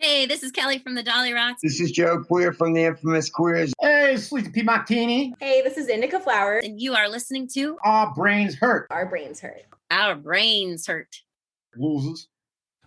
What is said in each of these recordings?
Hey, this is Kelly from the Dolly Rocks. This is Joe Queer from the Infamous Queers. Hey, Sleepy P. Martini. Hey, this is Indica Flowers. And you are listening to Our Brains Hurt. Our Brains Hurt. Our Brains Hurt. Losers.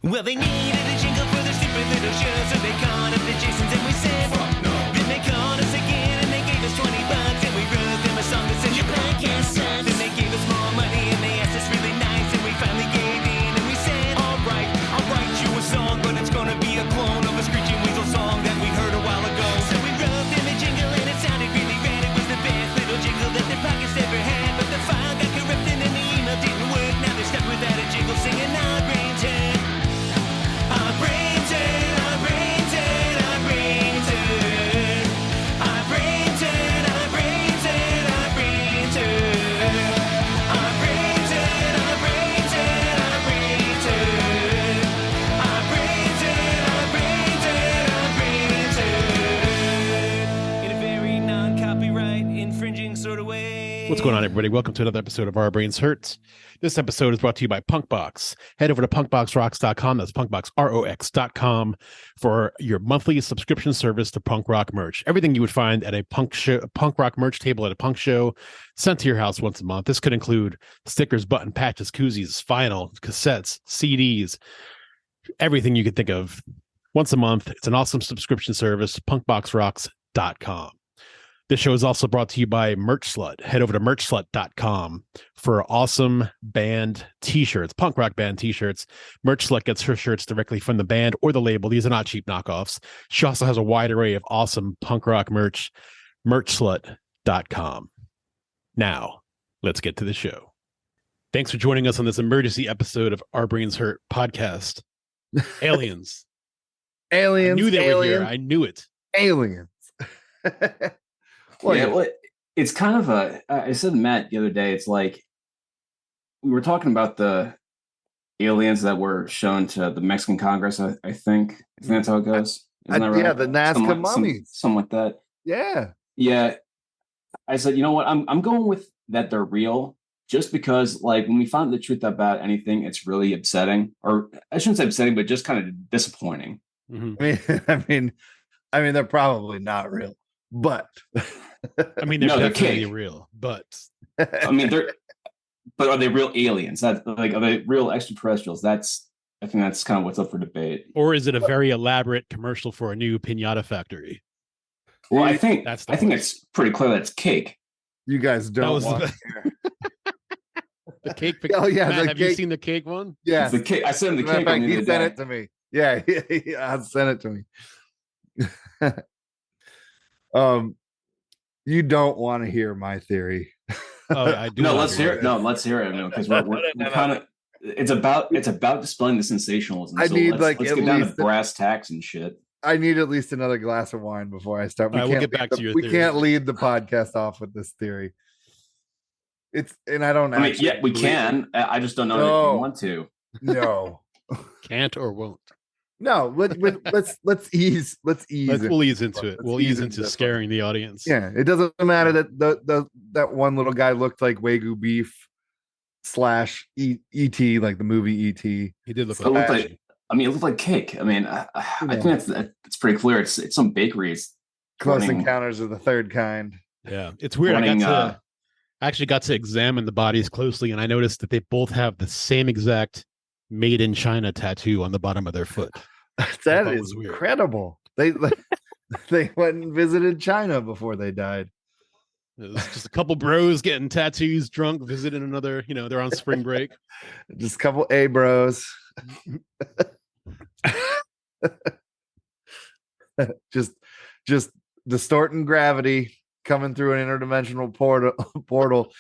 Well, they needed a jingle for their stupid little show, so they called up the Jasons and we said, fuck no. Then they called us again and they gave us $20 and we wrote them a song that said, your podcast sucks. Then they gave us more money and they asked us really nice and we finally gave in and we said, all right, I'll write you a song, but it's gonna be a clone of a Screeching Weasel song that we heard a while ago. So we wrote them a jingle and it sounded really rad. It was the best little jingle that the podcast ever had, but the file got corrupted and the email didn't work. Now they're stuck without a jingle singing our brains hurt. Our brains hurt, our brains hurt, our brains hurt. Our brains hurt, our brains hurt, our brains hurt. Our brains hurt, our brains hurt, our brains hurt. Our brains hurt, our brains hurt, our brains hurt. In a very non-copyright infringing sort of way. What's going on, everybody? Welcome to another episode of Our Brains Hurt. This episode is brought to you by PunkBox. Head over to punkboxrocks.com. That's punkboxrocks.com for your monthly subscription service to punk rock merch. Everything you would find at a punk rock merch table at a punk show, sent to your house once a month. This could include stickers, button patches, koozies, vinyl, cassettes, CDs, everything you could think of once a month. It's an awesome subscription service, punkboxrocks.com. This show is also brought to you by Merch Slut. Head over to merchslut.com for awesome band t-shirts, punk rock band t-shirts. Merch Slut gets her shirts directly from the band or the label. These are not cheap knockoffs. She also has a wide array of awesome punk rock merch. Merchslut.com. Now, let's get to the show. Thanks for joining us on this emergency episode of Our Brains Hurt podcast. Aliens. Aliens. I knew they were here. I knew it. Aliens. Well, it's kind of I said to Matt the other day, it's like we were talking about the aliens that were shown to the Mexican Congress, I think. I think that's how it goes. Isn't that right? Yeah, the Nazca mummies. Something like that. Yeah. Yeah. I said, you know what? I'm going with that they're real just because, like, when we find the truth about anything, it's really upsetting. Or I shouldn't say upsetting, but just kind of disappointing. Mm-hmm. I mean, they're probably not real. But I mean, they're definitely real, but I mean, but are they real aliens? That like, are they real extraterrestrials? I think that's kind of what's up for debate. Or is it a very elaborate commercial for a new pinata factory? Well, I think it's pretty clear that it's cake. You guys don't want the cake. Oh yeah, Matt, have you seen the cake one? Yeah, it's the cake. I sent him the cake. He sent it to me. Yeah, I sent it to me. You don't want to hear my theory. Oh, I do. No, let's hear it. No, let's hear it. Because we're kind of. It's about displaying the sensationalism. I need let's get down to brass tacks and shit. I need at least another glass of wine before I start. We'll get back to your theory. We can't lead the podcast off with this theory. I don't. I mean, yeah, we can. I just don't know if you want to. No, can't or won't. No, let's ease. We'll ease into it. We'll ease into scaring the audience. Yeah, it doesn't matter that that one little guy looked like Wagyu beef / E.T. like the movie E.T. He did look it looked like cake. I mean, I think it's pretty clear. It's some bakeries. Close Encounters of the Third Kind. Yeah, it's weird. I actually got to examine the bodies closely, and I noticed that they both have the same exact "Made in China" tattoo on the bottom of their foot. That is incredible. They went and visited China before they died. It was just a couple bros getting tattoos, drunk, visiting another. They're on spring break. Just a couple A bros. just distorting gravity, coming through an interdimensional portal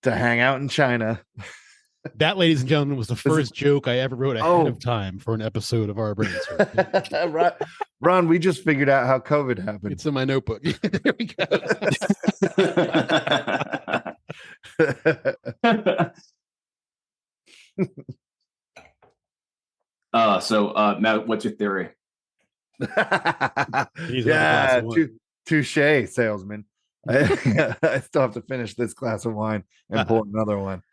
to hang out in China. That, ladies and gentlemen, was the first joke I ever wrote ahead of time for an episode of Our Brains. Ron, we just figured out how COVID happened. It's in my notebook. There we go. So Matt, what's your theory? Yeah, touche, salesman. I still have to finish this glass of wine and pour another one.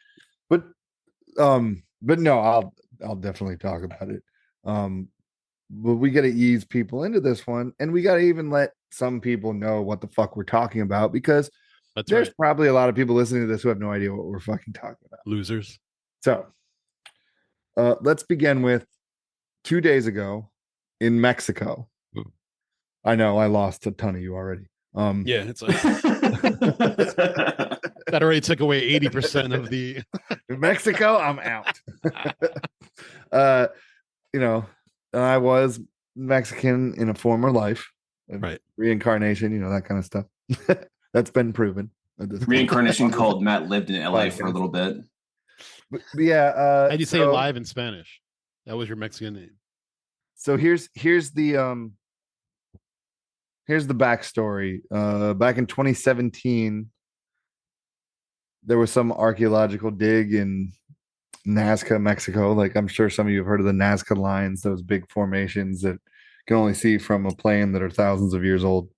But no, I'll definitely talk about it. but we got to ease people into this one, and we got to even let some people know what the fuck we're talking about, because That's there's right. probably a lot of people listening to this who have no idea what we're fucking talking about. Losers. So, let's begin with 2 days ago in Mexico. Ooh. I know I lost a ton of you already. Yeah, it's like that already took away 80% of the. Mexico, I'm out. You know, I was Mexican in a former life, Right. Reincarnation, you know, that kind of stuff. That's been proven at this point. Reincarnation called Matt lived in LA for a Podcast. little bit. But yeah, How do you say live in Spanish? That was your Mexican name. So here's the backstory. Back in 2017, there was some archaeological dig in Nazca, Mexico. Like, I'm sure some of you have heard of the Nazca lines, those big formations that you can only see from a plane that are thousands of years old.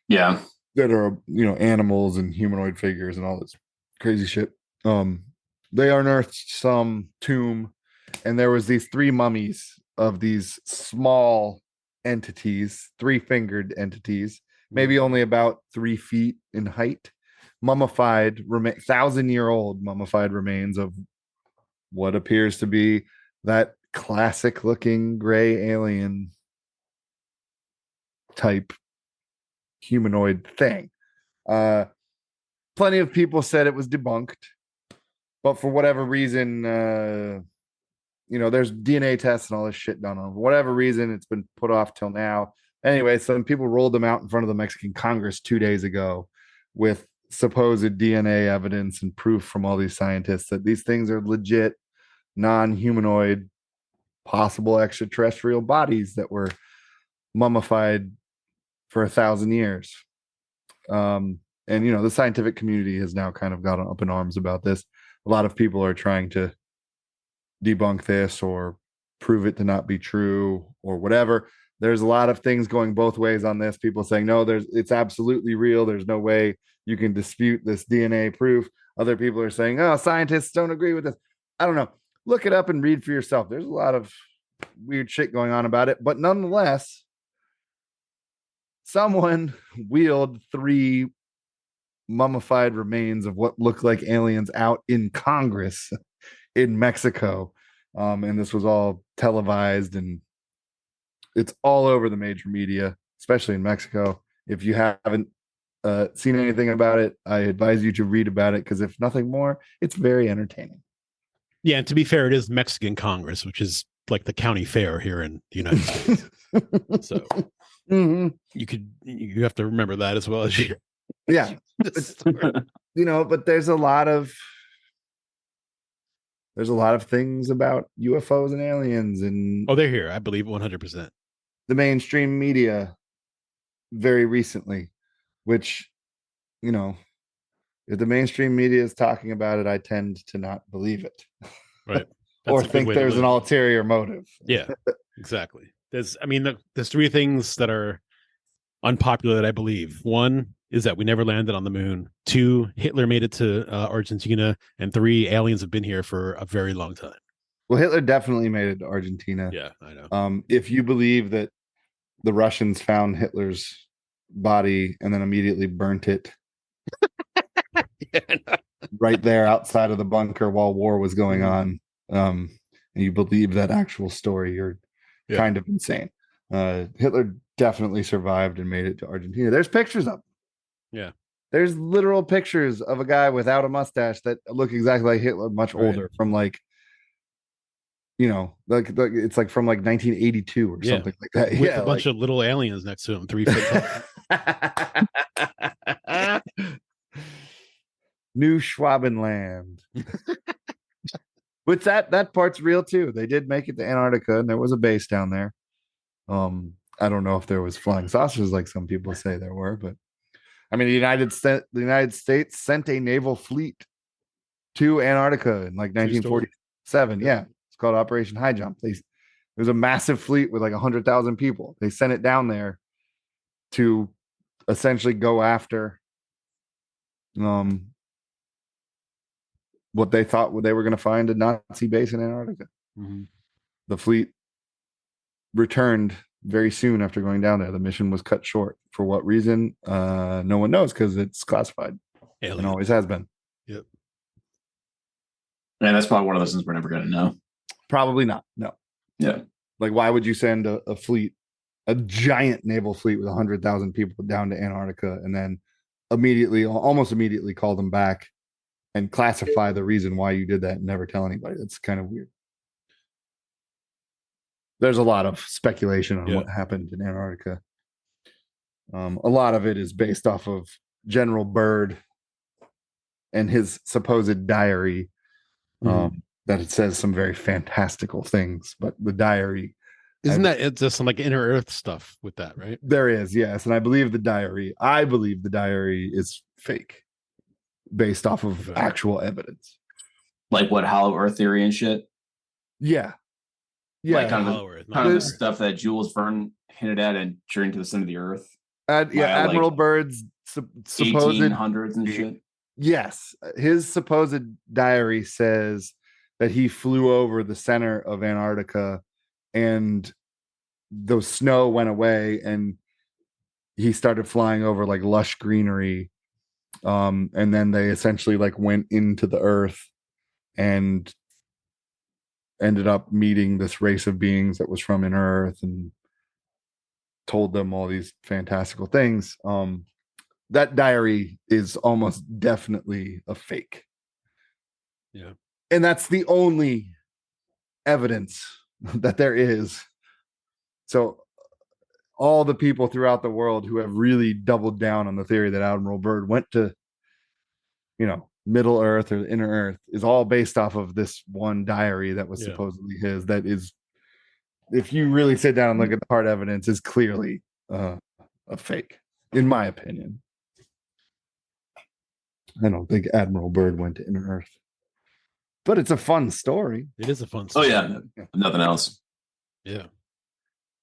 Yeah. That are, you know, animals and humanoid figures and all this crazy shit. They unearthed some tomb, and there was these 3 mummies of these small entities, 3-fingered entities, maybe only about 3 feet in height, mummified, 1,000-year-old mummified remains of what appears to be that classic-looking gray alien type humanoid thing. Plenty of people said it was debunked, but for whatever reason, you know, there's DNA tests and all this shit done on. For whatever reason, it's been put off till now. Anyway, some people rolled them out in front of the Mexican Congress 2 days ago with supposed DNA evidence and proof from all these scientists that these things are legit, non-humanoid, possible extraterrestrial bodies that were mummified for 1,000 years. And, you know, the scientific community has now kind of gotten up in arms about this. A lot of people are trying to debunk this or prove it to not be true or whatever. There's a lot of things going both ways on this. People saying, no, it's absolutely real. There's no way you can dispute this DNA proof. Other people are saying, oh, scientists don't agree with this. I don't know. Look it up and read for yourself. There's a lot of weird shit going on about it. But nonetheless, someone wheeled 3 mummified remains of what looked like aliens out in Congress in Mexico. And this was all televised, and it's all over the major media, especially in Mexico. If you haven't seen anything about it, I advise you to read about it, because if nothing more, it's very entertaining. Yeah, and to be fair, it is Mexican Congress, which is like the county fair here in the United States. So you have to remember that as well as you. Yeah. You know, but there's a lot of things about UFOs and aliens, and they're here. I believe 100%. The mainstream media very recently, which, you know, if the mainstream media is talking about it, I tend to not believe it. Right. Or think there's an ulterior motive. Yeah, exactly. There's 3 things that are unpopular that I believe. 1 is that we never landed on the moon. 2, Hitler made it to Argentina. And 3, aliens have been here for a very long time. Well, Hitler definitely made it to Argentina. Yeah, I know. If you believe that the Russians found Hitler's body and then immediately burnt it right there outside of the bunker while war was going on, and you believe that actual story, you're kind of insane. Hitler definitely survived and made it to Argentina. There's pictures of him. Yeah. There's literal pictures of a guy without a mustache that look exactly like Hitler, much older, from like, you know, like it's like from like 1982 or something like that. With a bunch of little aliens next to him, 3 foot tall. New Schwabenland. But that part's real too. They did make it to Antarctica, and there was a base down there. I don't know if there was flying saucers like some people say there were, but I mean, the United States sent a naval fleet to Antarctica in like 1947. Yeah, it's called Operation High Jump. It was a massive fleet with like 100,000 people. They sent it down there to essentially go after what they thought they were going to find, a Nazi base in Antarctica. Mm-hmm. The fleet returned very soon after going down there. The mission was cut short. For what reason? No one knows because it's classified and Alien. always has been. Yep. And that's probably one of those things we're never going to know. Probably not. No. Yeah. Like, why would you send a fleet, a giant naval fleet with 100,000 people down to Antarctica and then almost immediately call them back and classify the reason why you did that and never tell anybody? That's kind of weird. There's a lot of speculation on what happened in Antarctica. A lot of it is based off of General Byrd and his supposed diary, that it says some very fantastical things, but the diary it's just some like inner earth stuff with that, right? there is, yes. And I believe the diary is fake based off of actual evidence. Like what, Hollow Earth theory and shit? Yeah. Like kind Hollow Earth, of the stuff that Jules Verne hinted at and Journey to the Center of the Earth. Admiral Byrd's supposed 1800s and shit. Yes, his supposed diary says that he flew over the center of Antarctica and the snow went away and he started flying over like lush greenery. And then they essentially like went into the earth and ended up meeting this race of beings that was from inner earth and told them all these fantastical things. That diary is almost definitely a fake. Yeah. And that's the only evidence that there is. So all the people throughout the world who have really doubled down on the theory that Admiral Byrd went to, Middle Earth or Inner Earth is all based off of this one diary that was supposedly his. That is, if you really sit down and look at the hard evidence, is clearly a fake, in my opinion. I don't think Admiral Byrd went to Inner Earth, but it's a fun story. It is a fun story. Oh yeah, nothing else. Yeah.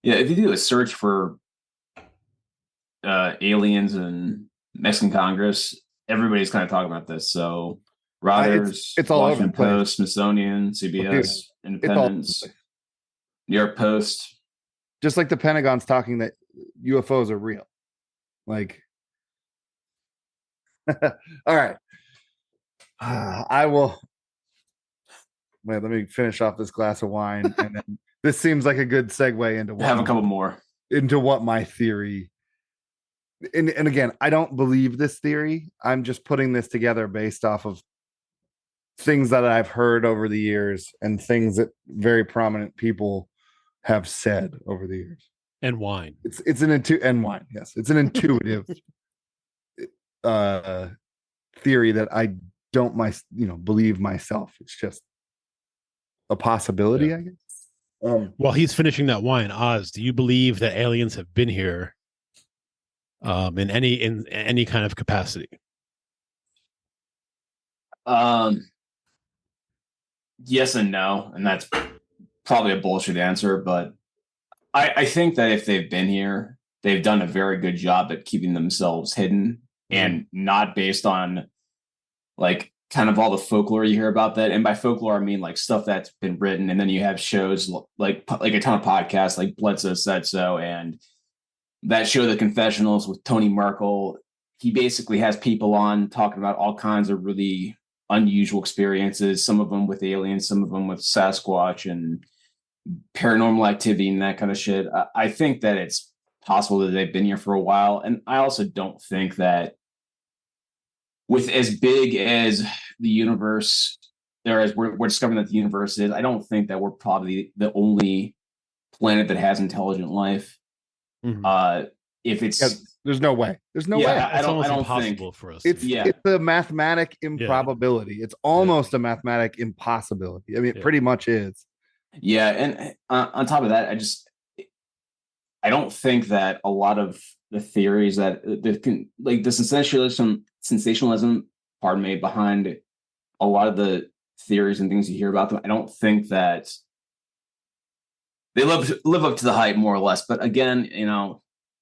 Yeah, if you do a search for aliens and Mexican Congress, everybody's kind of talking about this. So Reuters, it's all over Washington the place. Post, Smithsonian, CBS, Independence, New York Post. Just like the Pentagon's talking that UFOs are real. Like, all right. I will. Wait, let me finish off this glass of wine, and then this seems like a good segue into Have a couple more. Into what my theory. And again, I don't believe this theory. I'm just putting this together based off of things that I've heard over the years and things that very prominent people have said over the years. And wine. It's an and wine. Yes, it's an intuitive theory that I don't believe myself. It's just a possibility, I guess. While he's finishing that wine, Oz, do you believe that aliens have been here in any kind of capacity? Yes and no, and that's probably a bullshit answer, but I think that if they've been here, they've done a very good job at keeping themselves hidden and not based on like kind of all the folklore you hear about that. And by folklore, I mean like stuff that's been written, and then you have shows like a ton of podcasts like Bledsoe Said So, and that show The Confessionals with Tony Merkel. He basically has people on talking about all kinds of really unusual experiences, some of them with aliens, some of them with Sasquatch and paranormal activity and that kind of shit. I think that it's possible that they've been here for a while. And I also don't think that with as big as the universe, or as we're discovering that the universe is, I don't think that we're probably the only planet that has intelligent life. Mm-hmm. If it's there's no way. There's no way. I don't impossible think for us. It's a mathematic improbability. It's almost a mathematic impossibility. I mean, it pretty much is. Yeah, and on top of that, I don't think that a lot of the theories that like the sensationalism, pardon me, behind a lot of the theories and things you hear about them, I don't think that they live up to the hype, more or less. But again,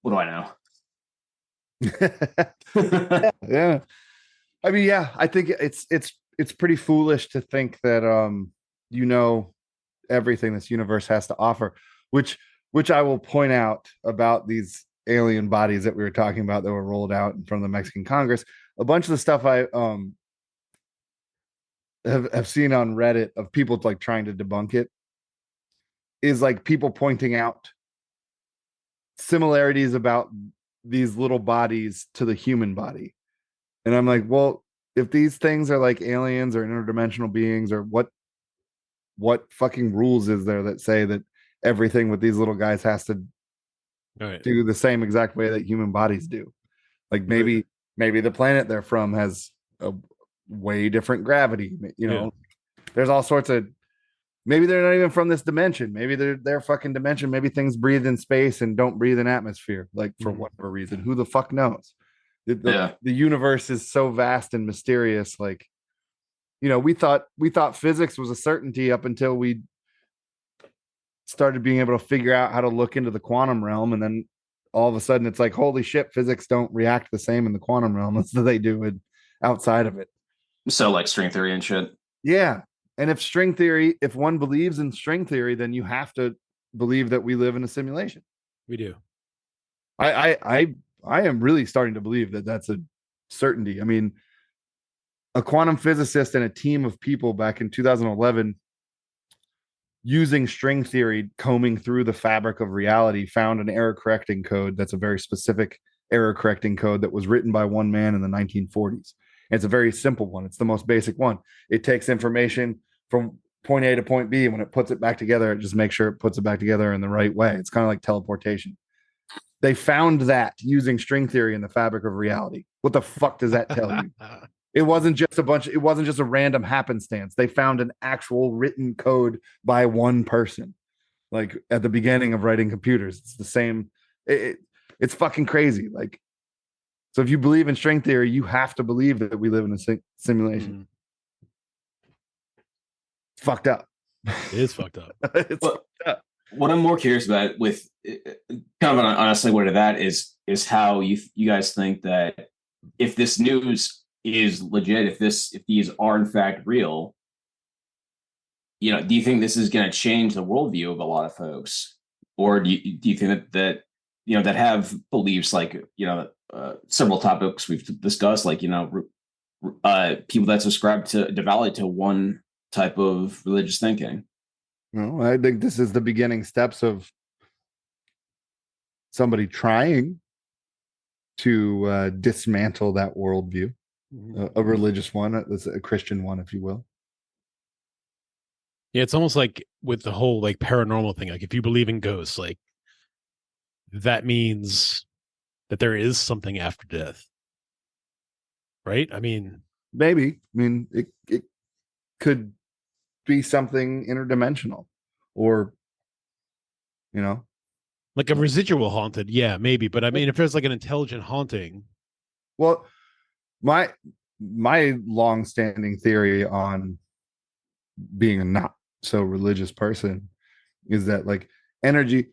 what do I know? Yeah. I mean, I think it's pretty foolish to think that everything this universe has to offer, which which I will point out about these alien bodies that we were talking about that were rolled out in front of the Mexican Congress. A bunch of the stuff I have seen on Reddit of people like trying to debunk it is like people pointing out similarities about these little bodies to the human body. And I'm like, well, if these things are like aliens or interdimensional beings, or what fucking rules is there that say that everything with these little guys has to do the same exact way that human bodies do? Like maybe the planet they're from has a way different gravity. You know, there's all sorts of, maybe they're not even from this dimension. Maybe they're their fucking dimension. Maybe things breathe in space and don't breathe in atmosphere, like for whatever reason. Who the fuck knows? The universe is so vast and mysterious. Like, you know, we thought physics was a certainty up until we started being able to figure out how to look into the quantum realm, and then all of a sudden it's like, holy shit, physics don't react the same in the quantum realm as they do outside of it. So like string theory and shit. Yeah. And if one believes in string theory, then you have to believe that we live in a simulation. We do. I am really starting to believe that that's a certainty. I mean, a quantum physicist and a team of people back in 2011 using string theory, combing through the fabric of reality, found an error correcting code that's a very specific error correcting code that was written by one man in the 1940s. And it's a very simple one. It's the most basic one. It takes information from point A to point B, and when it puts it back together, it just makes sure it puts it back together in the right way. It's kind of like teleportation. They found that using string theory in the fabric of reality. What the fuck does that tell you? It wasn't just a random happenstance. They found an actual written code by one person, like at the beginning of writing computers. It's the same. It's fucking crazy. Like, so if you believe in string theory, you have to believe that we live in a simulation. It's fucked up. It is fucked up. Fucked up. What I'm more curious about with kind of on a segue to that is how you guys think that if this news is legit, if these are in fact real, you know, do you think this is going to change the worldview of a lot of folks, or do you think that you know that have beliefs like, you know, several topics we've discussed, like, you know, people that subscribe to devoutly to one type of religious thinking? No, I think this is the beginning steps of somebody trying to dismantle that worldview, a religious one, a Christian one, if you will. Yeah, it's almost like with the whole like paranormal thing. Like if you believe in ghosts, like that means that there is something after death, right? I mean, maybe. I mean, it could be something interdimensional, or, you know, like a residual haunted. Yeah, maybe. But I mean, if there's like an intelligent haunting. Well, my long-standing theory on being a not so religious person is that, like, energy,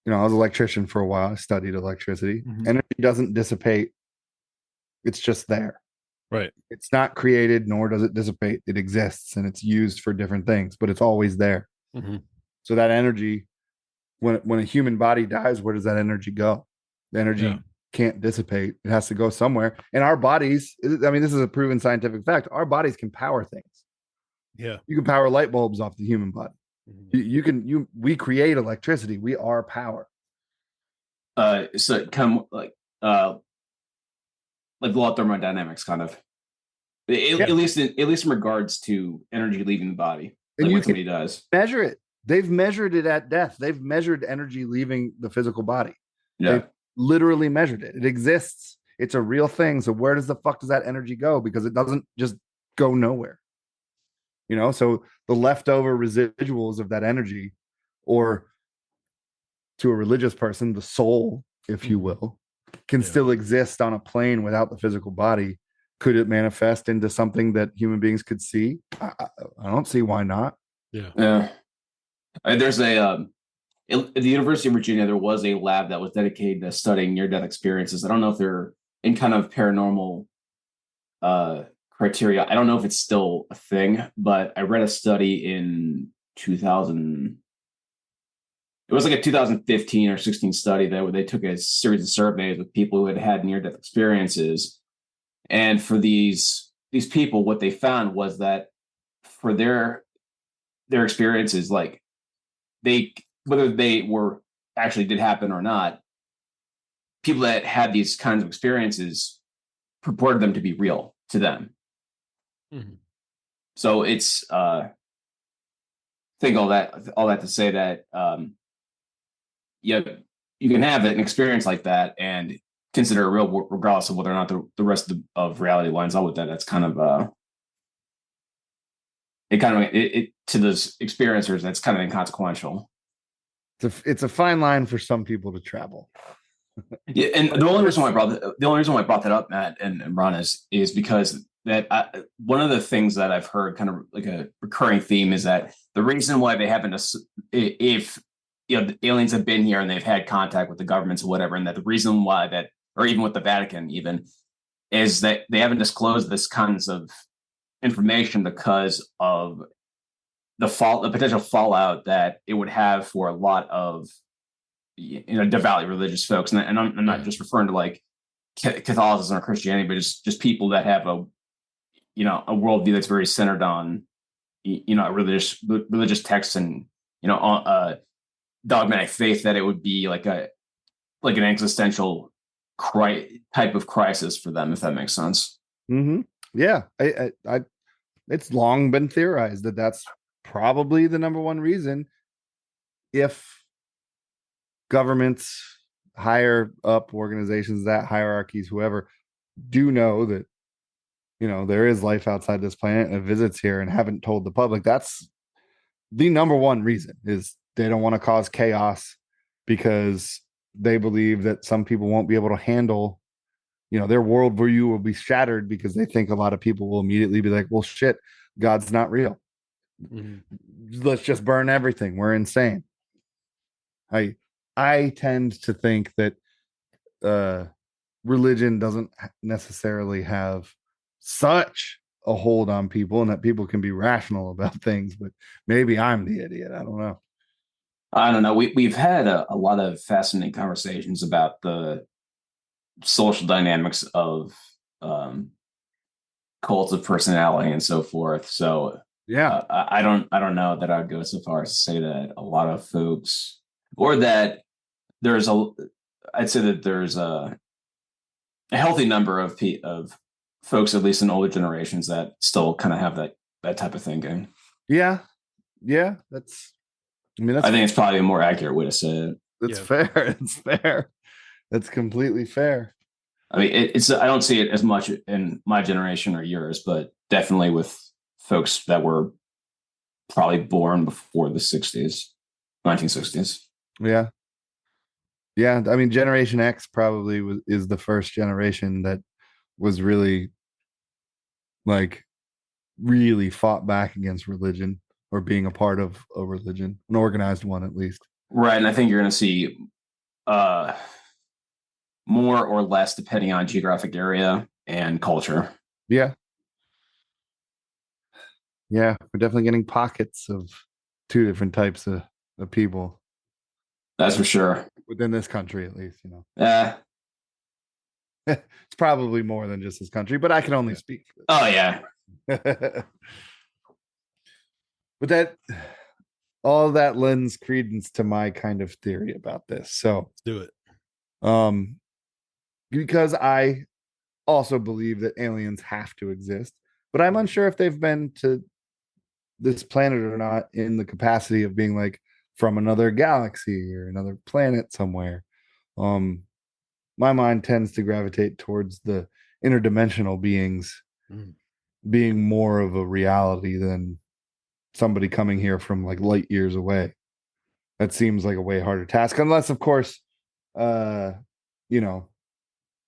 you know, I was an electrician for a while. I studied electricity. Energy doesn't dissipate. It's just there. Right. It's not created, nor does it dissipate. It exists and it's used for different things, but it's always there. So that energy, when a human body dies, where does that energy go? The energy can't dissipate. It has to go somewhere. And our bodies, I mean, this is a proven scientific fact. Our bodies can power things. Yeah. You can power light bulbs off the human body. We create electricity. We are power. So kind of like law of thermodynamics, kind of. At least in regards to energy leaving the body, like what somebody does. Measure it. They've measured it at death. They've measured energy leaving the physical body. Yeah. They've literally measured it. It exists. It's a real thing. So where does the fuck does that energy go? Because it doesn't just go nowhere. You know, so the leftover residuals of that energy, or to a religious person, the soul, if you will, can still exist on a plane without the physical body. Could it manifest into something that human beings could see? I don't see why not. Yeah. There's at the University of Virginia, there was a lab that was dedicated to studying near-death experiences. I don't know if they're in kind of paranormal criteria. I don't know if it's still a thing, but I read a study in 2000. it was like a 2015 or 16 study that where they took a series of surveys with people who had had near-death experiences, and for these people, what they found was that for their experiences, like whether they were actually did happen or not, people that had these kinds of experiences purported them to be real to them. Mhm. So it's think all that to say that yeah, you can have an experience like that and consider it real regardless of whether or not the rest of reality lines up with that. That's kind of it to those experiencers, that's kind of inconsequential. It's a fine line for some people to travel. Yeah, and the only reason why I brought that up, Matt and Ron, is because that one of the things that I've heard kind of like a recurring theme is that the reason why they haven't, if the aliens have been here and they've had contact with the governments or whatever, and that the reason why that, or even with the Vatican even, is that they haven't disclosed this kinds of information because of the potential fallout that it would have for a lot of devoutly religious folks, and I'm not just referring to like Catholicism or Christianity, but just people that have a worldview that's very centered on religious texts and dogmatic faith, that it would be like an existential type of crisis for them, if that makes sense. Mm-hmm. Yeah, I it's long been theorized that that's probably the number one reason. If governments, higher up organizations, that hierarchies, whoever, do know that there is life outside this planet and visits here and haven't told the public, that's the number one reason, is they don't want to cause chaos because they believe that some people won't be able to handle, their worldview will be shattered because they think a lot of people will immediately be like, well, shit, God's not real. Mm-hmm. Let's just burn everything. We're insane. I tend to think that religion doesn't necessarily have such a hold on people, and that people can be rational about things, but maybe I'm the idiot. I don't know. We've had a lot of fascinating conversations about the social dynamics of cults of personality and so forth. So yeah, I don't know that I'd go so far as to say that a lot of folks, or that I'd say that there's a healthy number of folks, at least in older generations, that still kind of have that type of thinking. Yeah. I think it's probably a more accurate way to say it. That's fair. It's fair. That's completely fair. I mean, I don't see it as much in my generation or yours, but definitely with folks that were probably born before the 1960s. Yeah. I mean, Generation X probably is the first generation that was really fought back against religion, or being a part of a religion, an organized one at least. Right, and I think you're going to see more or less depending on geographic area and culture. Yeah, we're definitely getting pockets of two different types of people. That's for sure. Within this country, at least, Yeah. It's probably more than just this country, but I can only speak. Oh yeah. But all that lends credence to my kind of theory about this. So let's do it. Because I also believe that aliens have to exist, but I'm unsure if they've been to this planet or not, in the capacity of being like from another galaxy or another planet somewhere. My mind tends to gravitate towards the interdimensional beings being more of a reality than somebody coming here from like light years away. That seems like a way harder task, unless of course you've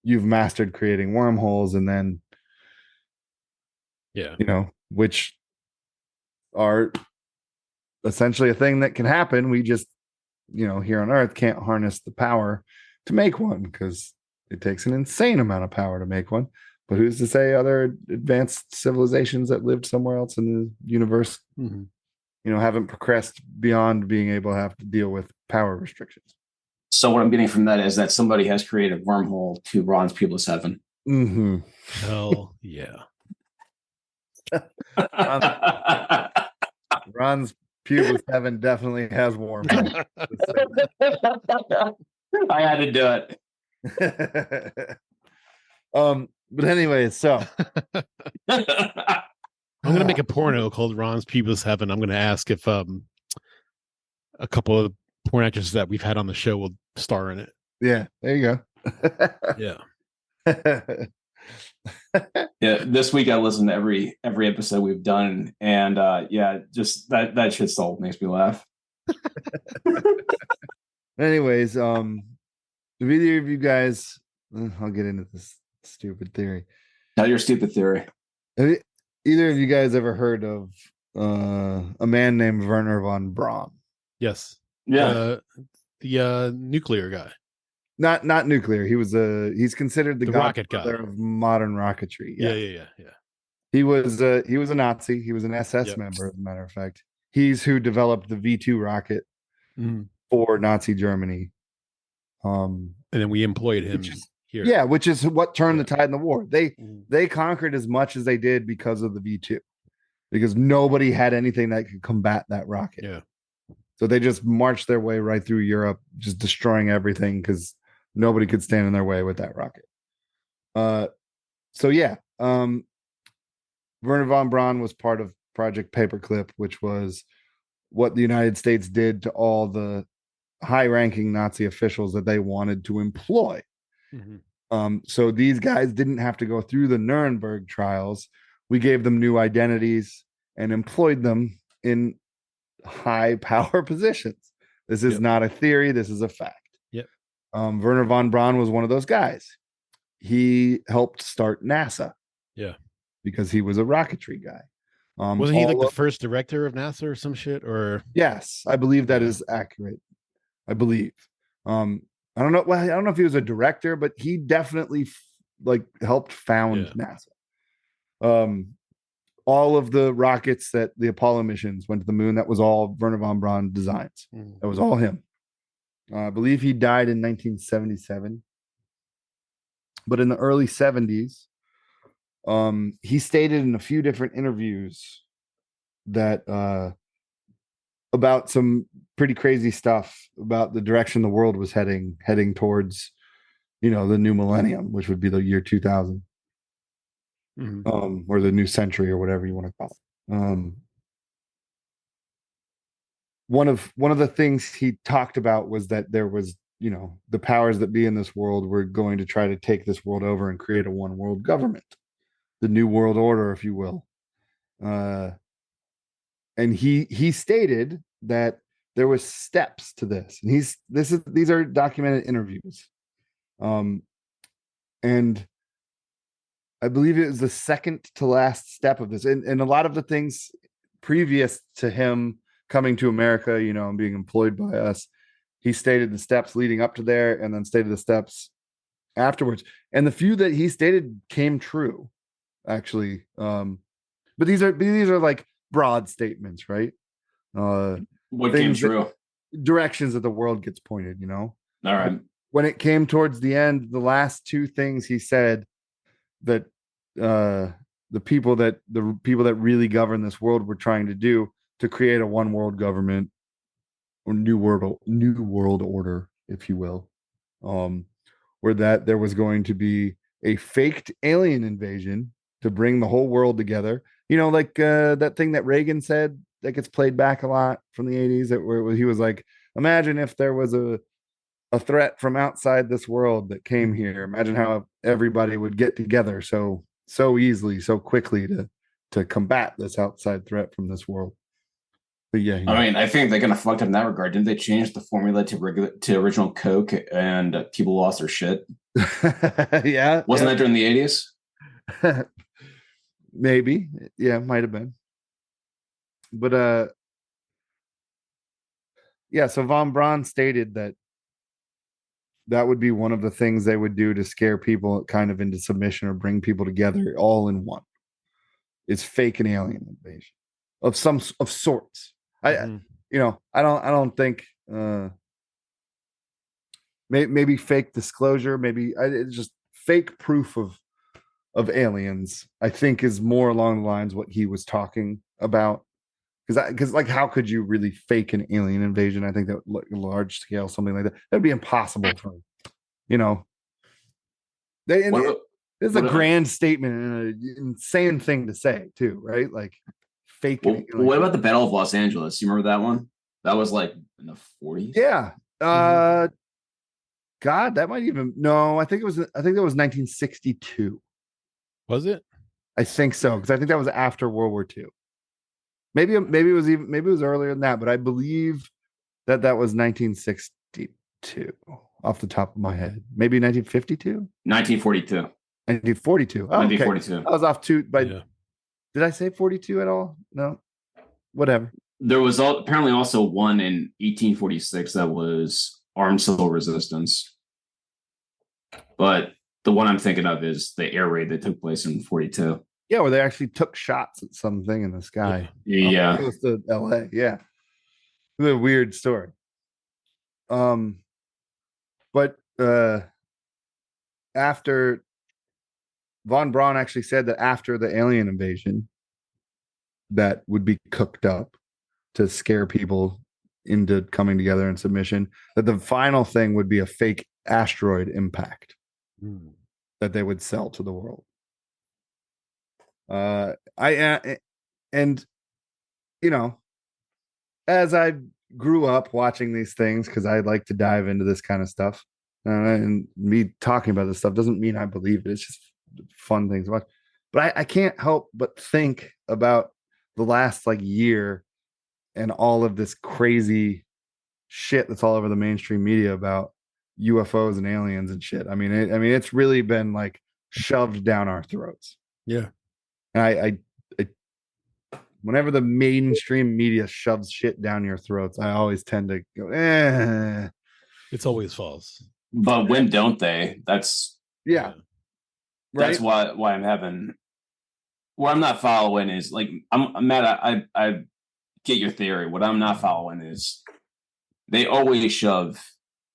mastered creating wormholes, and then which are essentially a thing that can happen. We just here on Earth can't harness the power to make one, because it takes an insane amount of power to make one. But who's to say other advanced civilizations that lived somewhere else in the universe haven't progressed beyond being able to have to deal with power restrictions. So what I'm getting from that is that somebody has created a wormhole to Ron's Pubis Heaven. Mm-hmm. Hell yeah. Ron's Pubis Heaven definitely has warm. I had to do it. But anyway, so I'm gonna make a porno called Ron's Pubis Heaven. I'm gonna ask if a couple of porn actresses that we've had on the show will star in it. yeah, there you Yeah. go. Yeah, this week I listened to every episode we've done, and yeah, just that shit still makes me laugh. Anyways, if either of you guys, I'll get into this stupid theory. Tell your stupid theory. Have either of you guys ever heard of a man named Werner von Braun? Yes. Yeah, The nuclear guy. Not nuclear. He's considered the rocket guy godfather of modern rocketry. Yeah. He was a Nazi. He was an SS Yep. member, as a matter of fact. He's who developed the V2 rocket Mhm. for Nazi Germany. And then we employed him here. Yeah, which is what turned Yeah. the tide in the war. Mhm. They conquered as much as they did because of the V2, because nobody had anything that could combat that rocket. Yeah. So they just marched their way right through Europe, just destroying everything because nobody could stand in their way with that rocket. So yeah, Werner von Braun was part of Project Paperclip, which was what the United States did to all the high-ranking Nazi officials that they wanted to employ. Mhm. So these guys didn't have to go through the Nuremberg trials. We gave them new identities and employed them in high power positions. This is Yep. not a theory. This is a fact. Yep. Werner von Braun was one of those guys. He helped start NASA. Yeah. Because he was a rocketry guy. Wasn't he like the first director of NASA or some shit? Or yes, I believe that is accurate. I believe. I don't know. Well, I don't know if he was a director, but he definitely helped found NASA. All of the rockets that the Apollo missions went to the moon, that was all Werner von Braun designs. Mhm. That was all him. I believe he died in 1977. But in the early 70s, he stated in a few different interviews that about some pretty crazy stuff about the direction the world was heading towards, the new millennium, which would be the year 2000. Mhm. Or the new century, or whatever you want to call it. One of the things he talked about was that there was, the powers that be in this world were going to try to take this world over and create a one world government, the new world order, if you will. And he stated that there was steps to this, and these are documented interviews. And I believe it was the second to last step of this. And a lot of the things previous to him coming to America, and being employed by us, he stated the steps leading up to there and then stated the steps afterwards. And the few that he stated came true, actually. But these are like broad statements, right? What came true? Directions that the world gets pointed, All right. When it came towards the end, the last two things he said that the people that really govern this world were trying to do to create a one world government or new world order, if you will, where that there was going to be a faked alien invasion to bring the whole world together. Like that thing that Reagan said that gets played back a lot from the 80s, where he was like, imagine if there was a threat from outside this world that came here. Imagine how everybody would get together so easily, so quickly to combat this outside threat from this world. But yeah, I mean, I think they kind of fucked up in that regard. Didn't they change the formula to original Coke, and people lost their shit? Yeah, Wasn't that during the 80s? Maybe, yeah, might have been. But yeah. So von Braun stated that would be one of the things they would do to scare people kind of into submission or bring people together all in one. It's fake an alien invasion of sorts. Mhm. I don't think maybe fake disclosure, maybe it's just fake proof of aliens, I think is more along the lines what he was talking about. Because like, how could you really fake an alien invasion? I think that large scale, something like that, that'd be impossible for, you know, they, What about, it's a what- grand statement and an insane thing to say too, right? Like fake. well, what about the Battle of Los Angeles? You remember that one? That was like in the 40s. Yeah. God, that might even no. I think that was 1962. Was it? I think so, because I think that was after World War II. Maybe it was earlier than that, but I believe that was 1962 off the top of my head. Maybe 1952, 1942. 1942. Oh, okay. 1942. I was off two. By Yeah. did I say 42 at all? No, whatever. There was apparently also one in 1846 that was armed civil resistance. But the one I'm thinking of is the air raid that took place in 42. Yeah, where they actually took shots at something in the sky. Yeah. Close to LA. Yeah. It's a weird story. But after von Braun actually said that after the alien invasion that would be cooked up to scare people into coming together in submission, that the final thing would be a fake asteroid impact that they would sell to the world. And you know, as I grew up watching these things, because I like to dive into this kind of stuff, and me talking about this stuff doesn't mean I believe it. It's just fun things to watch. But I can't help but think about the last like year and all of this crazy shit that's all over the mainstream media about UFOs and aliens and shit. I mean, it's really been like shoved down our throats. Yeah. And I whenever the mainstream media shoves shit down your throats, I always tend to go, It's always false. But when don't they? That's yeah. That's Right? why I'm having what I'm not following is like I'm mad. I get your theory. What I'm not following is they always shove,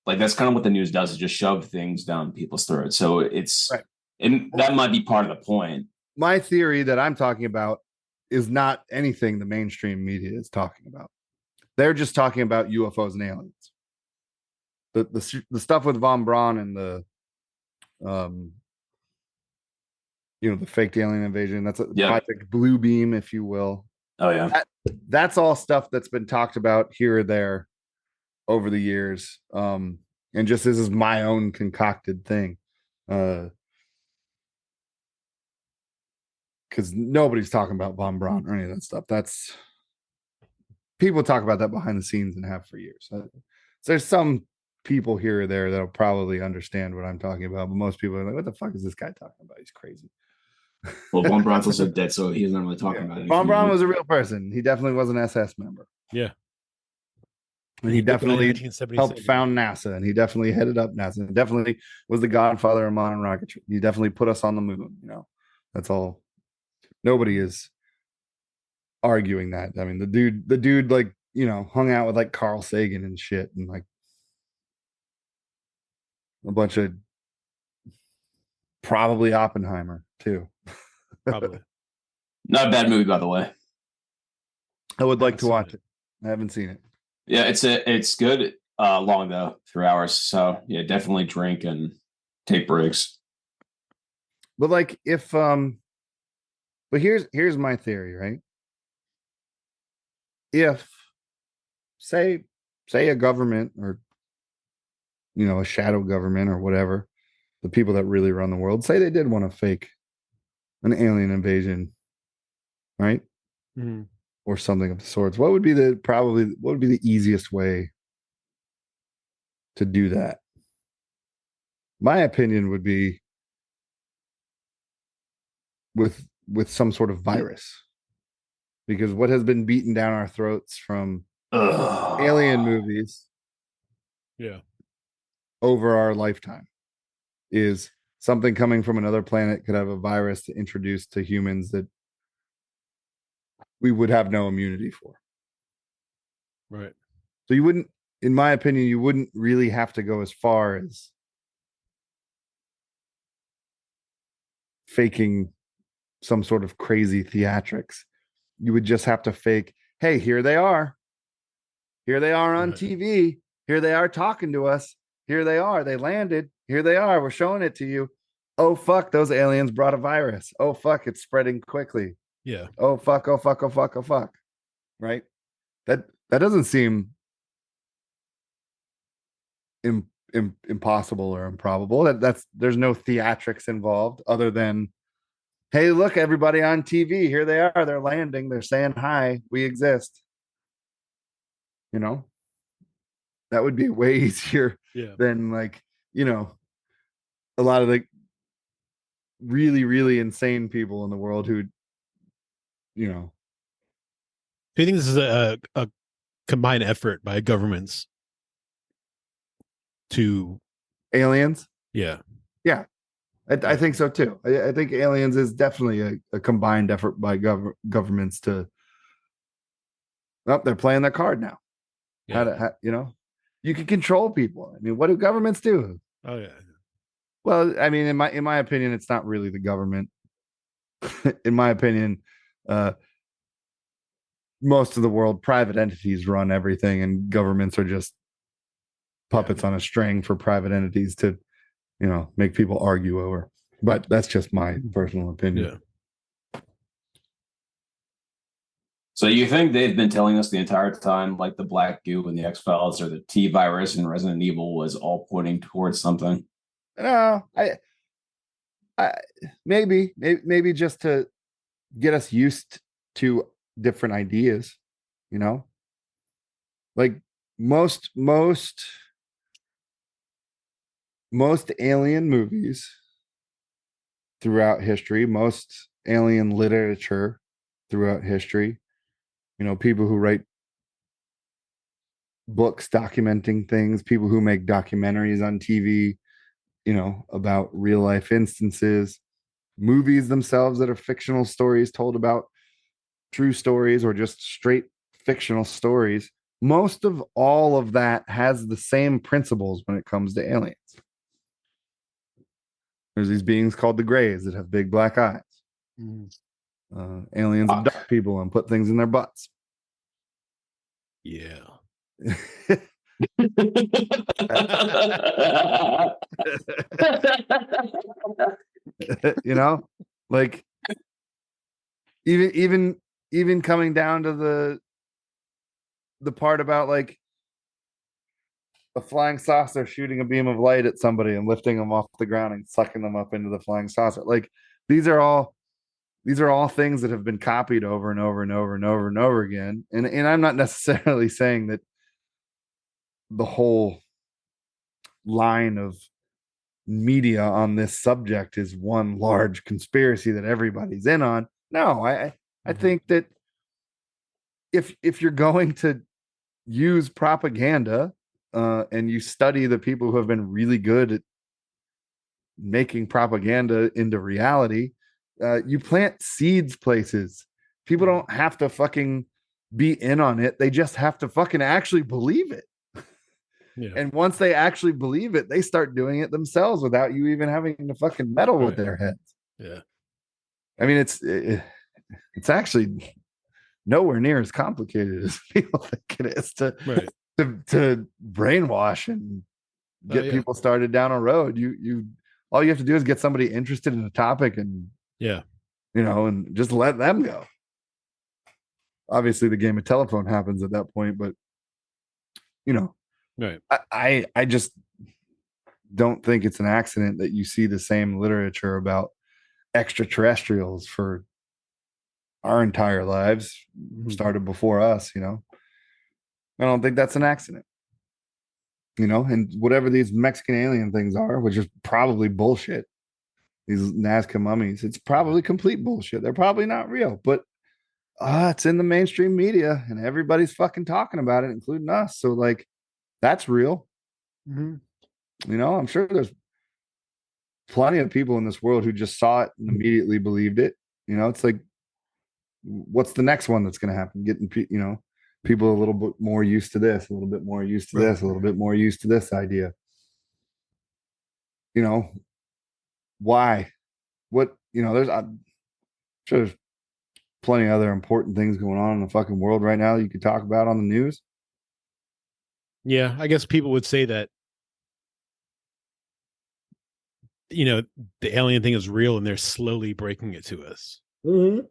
like that's kind of what the news does, is just shove things down people's throats. So it's Right. And that might be part of the point. My theory that I'm talking about is not anything the mainstream media is talking about. They're just talking about UFOs and aliens. The stuff with von Braun and the the fake alien invasion, that's a Project Blue Beam, if you will. Oh yeah. That's all stuff that's been talked about here or there over the years. And just this is my own concocted thing. Because nobody's talking about von Braun or any of that stuff. That's people talk about that behind the scenes and have for years. So there's some people here or there that'll probably understand what I'm talking about, but most people are like, "What the fuck is this guy talking about? He's crazy." Well, von Braun's also dead, so he's not really talking about it. Von Braun was a real person. He definitely was an SS member. Yeah. And he definitely 1977. helped found NASA, and he definitely headed up NASA, and definitely was the godfather of modern rocketry. He definitely put us on the moon. That's all. Nobody is arguing that. I mean, the dude, like, hung out with like Carl Sagan and shit, and like a bunch of probably Oppenheimer too. Probably. Not a bad movie, by the way. I would like to watch it. I haven't seen it. Yeah, it's good. Long though, 3 hours. So yeah, definitely drink and take breaks. But like but here's my theory, right? If say a government or a shadow government or whatever, the people that really run the world, say they did want to fake an alien invasion, right? Mm-hmm. Or something of the sorts, what would be the easiest way to do that? My opinion would be with some sort of virus, because what has been beaten down our throats from alien movies over our lifetime is something coming from another planet could have a virus to introduce to humans that we would have no immunity for. Right. So you wouldn't, in my opinion, you wouldn't really have to go as far as faking some sort of crazy theatrics. You would just have to fake, hey, here they are. Here they are on Right. TV. Here they are talking to us. Here they are. They landed. Here they are. We're showing it to you. Oh, fuck. Those aliens brought a virus. Oh, fuck. It's spreading quickly. Yeah. Oh, fuck. Oh, fuck. Oh, fuck. Oh, fuck. Right. That doesn't seem impossible or improbable. There's no theatrics involved other than, hey, look, everybody on TV. Here they are. They're landing. They're saying hi. We exist. You know, that would be way easier Yeah. than like, you know, a lot of the really, really insane people in the world who, you know. Do you think this is a combined effort by governments to Aliens? Yeah. I think so too. I think aliens is definitely a combined effort by governments to. Oh, they're playing their card now. Yeah. You know, you can control people. I mean, what do governments do? Oh yeah. Well, I mean, in my opinion, it's not really the government. In my opinion, most of the world, private entities run everything, and governments are just puppets on a string for private entities to, you know, make people argue over. But that's just my personal opinion. Yeah. So you think they've been telling us the entire time, like the Black Goo and the X-Files or the T virus and Resident Evil was all pointing towards something? No, I maybe just to get us used to different ideas, you know, like most alien movies throughout history, most alien literature throughout history, you know, people who write books documenting things, people who make documentaries on TV, you know, about real life instances, movies themselves that are fictional stories told about true stories or just straight fictional stories. Most of all of that has the same principles when it comes to aliens. There's these beings called the Greys that have big black eyes. Aliens abduct people and put things in their butts. Yeah. You know, like even coming down to the part about like a flying saucer shooting a beam of light at somebody and lifting them off the ground and sucking them up into the flying saucer. Like these are all things that have been copied over and over and over and over and over again. And I'm not necessarily saying that the whole line of media on this subject is one large conspiracy that everybody's in on. No, I think that if you're going to use propaganda and you study the people who have been really good at making propaganda into reality, you plant seeds places. People don't have to fucking be in on it. They just have to fucking actually believe it. Yeah. And once they actually believe it, they start doing it themselves without you even having to fucking meddle with their heads. Yeah. I mean, it's actually nowhere near as complicated as people think it is to brainwash and get people started down a road. You all you have to do is get somebody interested in a topic and you know, and just let them go. Obviously the game of telephone happens at that point, but you know, I just don't think it's an accident that you see the same literature about extraterrestrials for our entire lives, started before us, you know. I don't think that's an accident. You know, and whatever these Mexican alien things are, which is probably bullshit, these Nazca mummies, it's probably complete bullshit. They're probably not real, but it's in the mainstream media and everybody's fucking talking about it, including us. So like, that's real. You know, I'm sure there's plenty of people in this world who just saw it and immediately believed it. You know, it's like, what's the next one that's going to happen? Getting, you know, people a little bit more used to this, a little bit more used to this, a little bit more used to this idea. You know, why? What, I'm sure there's plenty of other important things going on in the fucking world right now that you could talk about on the news. Yeah, I guess people would say that, the alien thing is real and they're slowly breaking it to us. Mm-hmm.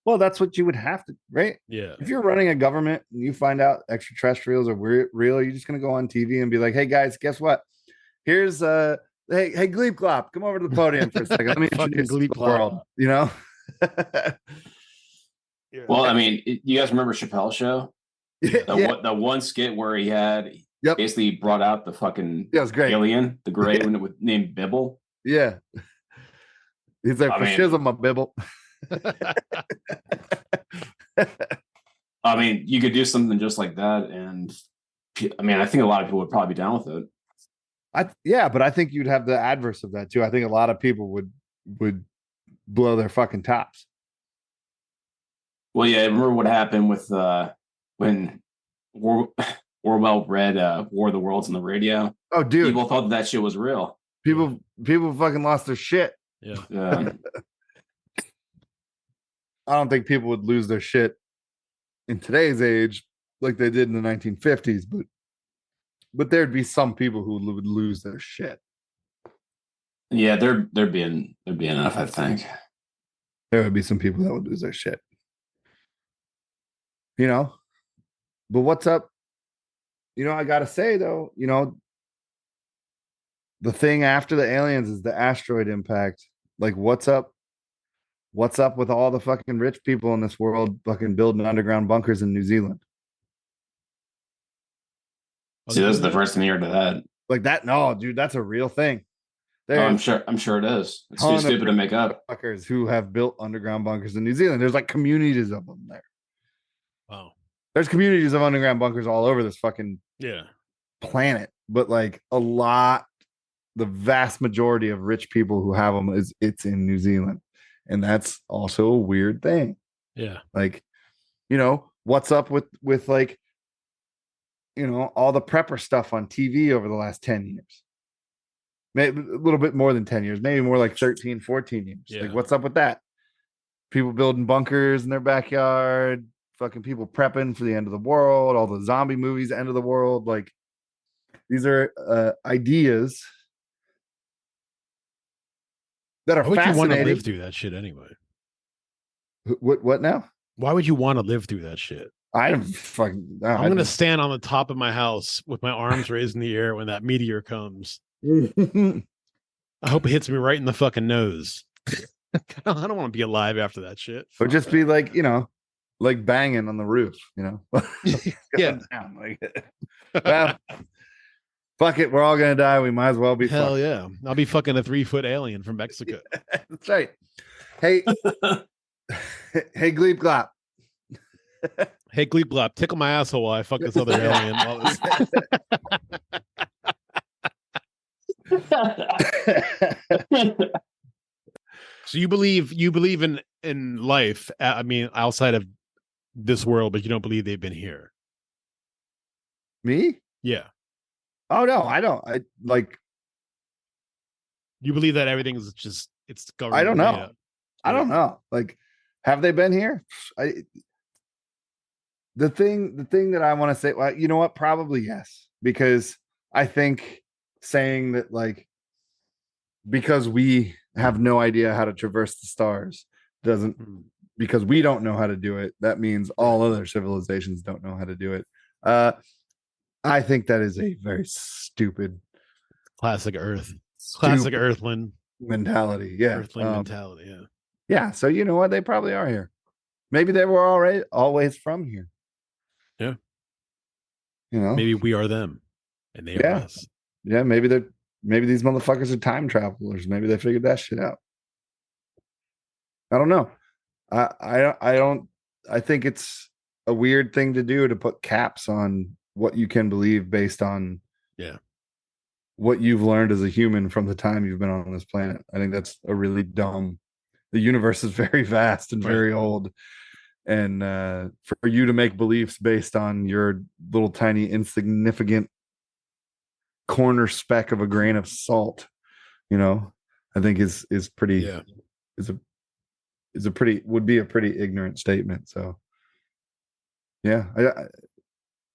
Well, that's what you would have to, right? Yeah. If you're running a government and you find out extraterrestrials are real, you're just going to go on TV and be like, hey, guys, guess what? Here's, hey, Gleep Glop, come over to the podium for a second. Let me introduce Gleep the world, Well, I mean, you guys remember Chappelle's show? The one skit where he had basically brought out the fucking it was great. alien, the gray one with named Bibble. Yeah. He's like, for shizzle, my Bibble. I mean, you could do something just like that. And I mean, I think a lot of people would probably be down with it. But I think you'd have the adverse of that too. I think a lot of people would blow their fucking tops. Well, yeah, I remember what happened with when Orwell read War of the Worlds on the radio. Oh, dude. People thought that shit was real. People fucking lost their shit. Yeah. I don't think people would lose their shit in today's age like they did in the 1950s, but there'd be some people who would lose their shit. Yeah, there'd be enough, I think. There would be some people that would lose their shit. But what's up? I gotta say though, the thing after the aliens is the asteroid impact. Like, what's up? What's up with all the fucking rich people in this world fucking building underground bunkers in New Zealand? See, this is the first time I heard of that. Like that? No, dude, that's a real thing. I'm sure it is. It's too stupid to make up. Fuckers who have built underground bunkers in New Zealand. There's like communities of them there. Wow. There's communities of underground bunkers all over this fucking planet, but like the vast majority of rich people who have them it's in New Zealand. And that's also a weird thing. Yeah. Like, what's up with like, all the prepper stuff on TV over the last 10 years? Maybe a little bit more than 10 years, maybe more like 13, 14 years. Yeah. Like, what's up with that? People building bunkers in their backyard, fucking people prepping for the end of the world, all the zombie movies, end of the world. Like, these are ideas that are Why would fascinating. you want to live through that shit anyway? What now? Why would you want to live through that shit? I'm going to stand on the top of my house with my arms raised in the air when that meteor comes. I hope it hits me right in the fucking nose. I don't want to be alive after that shit. Or just be like, like banging on the roof, Yeah. Down, well, fuck it. We're all going to die. We might as well be. Hell yeah. I'll be fucking a 3-foot alien from Mexico. That's right. Hey, hey, Gleep Glop. Hey, Gleep Glop, tickle my asshole while I fuck this other alien. So you believe in life, I mean, outside of this world, but you don't believe they've been here? Me? Yeah. Oh no, I don't. I like. You believe that everything's just it's government? I don't know. Data. I don't know. Like, have they been here? The thing that I want to say, well, you know what? Probably yes, because I think saying that, like, because we have no idea how to traverse the stars doesn't, because we don't know how to do it, that means all other civilizations don't know how to do it. I think that is a very stupid classic Earthling mentality. Yeah. Earthling mentality. Yeah. Yeah. So you know what? They probably are here. Maybe they were always from here. Yeah. Maybe we are them and they are us. Yeah. Maybe these motherfuckers are time travelers. Maybe they figured that shit out. I don't know. I think it's a weird thing to do, to put caps on what you can believe based on what you've learned as a human from the time you've been on this planet. I think that's a really dumb. The universe is very vast and very old. and for you to make beliefs based on your little tiny insignificant corner speck of a grain of salt, I think is pretty Yeah. is a pretty would be a pretty ignorant statement. So yeah,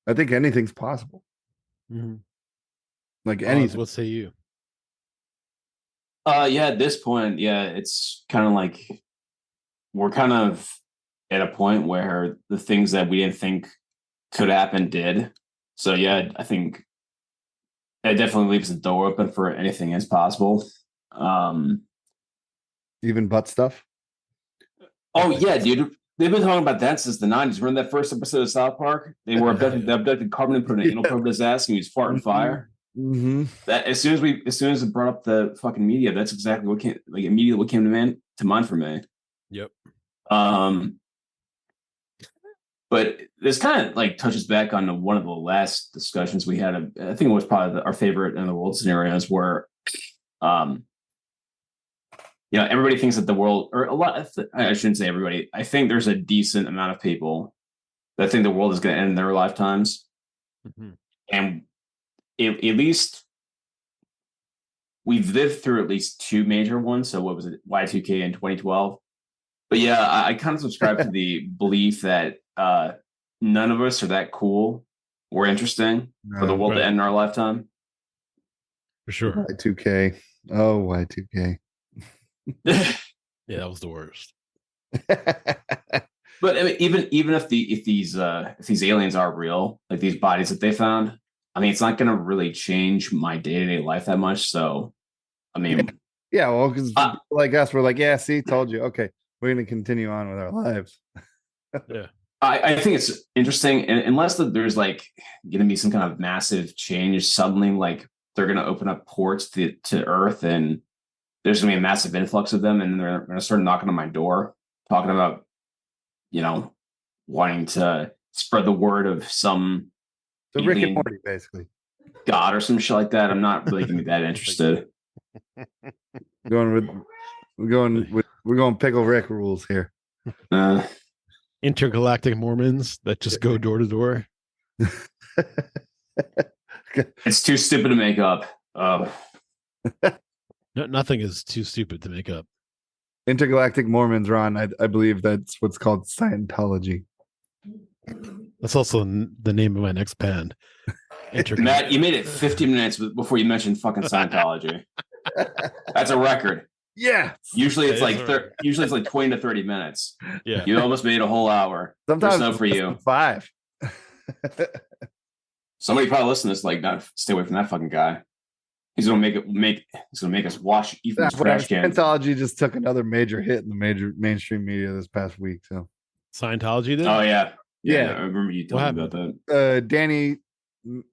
I think anything's possible. Mm-hmm. Like Oz, anything. what say you? Yeah, at this point, yeah, it's kind of like we're kind of at a point where the things that we didn't think could happen did. So yeah, I think it definitely leaves the door open for anything is possible. Even butt stuff. Oh yeah, dude. They've been talking about that since the 90s. Remember that first episode of South Park? They abducted Carmen and put an anal probe in his ass and he was farting fire. Mm-hmm. That as soon as it brought up the fucking media, that's exactly what came to mind for me. Yep. But this kind of like touches back on one of the last discussions we had. I think it was probably our favorite in the world scenarios where, everybody thinks that the world, or a lot. I shouldn't say everybody. I think there's a decent amount of people that think the world is going to end in their lifetimes, and at least we've lived through at least two major ones. So what was it, Y2K in 2012? But yeah, I kind of subscribe to the belief that none of us are that cool or interesting for the world to end in our lifetime. For sure. Y2K. Oh, Y2K. Yeah, that was the worst. But I mean, even if these aliens are real, like these bodies that they found, I mean, it's not going to really change my day-to-day life that much. So, I mean, yeah, well, because like us, we're like, yeah, see, told you. Okay, we're going to continue on with our lives. Yeah. I think it's interesting, and unless there's like going to be some kind of massive change suddenly, like they're going to open up ports to Earth, and there's going to be a massive influx of them, and they're going to start knocking on my door, talking about, wanting to spread the word of some So Rick and Morty, basically, god or some shit like that. I'm not really going to be that interested. We're going pickle Rick rules here. Intergalactic Mormons that just go door to door. It's too stupid to make up. No, nothing is too stupid to make up. Intergalactic Mormons, Ron. I believe that's what's called Scientology. That's also the name of my next band. Matt, you made it 15 minutes before you mentioned fucking Scientology. That's a record. Yeah. Usually it's like 20 to 30 minutes. Yeah. You almost made a whole hour. Sometimes so for you. 5. Somebody probably listen to this like, not stay away from that fucking guy. He's gonna make us wash Ethan's trash can. Scientology just took another major hit in the major mainstream media this past week. So Scientology did? Oh yeah. Yeah. I remember you telling me about that. Danny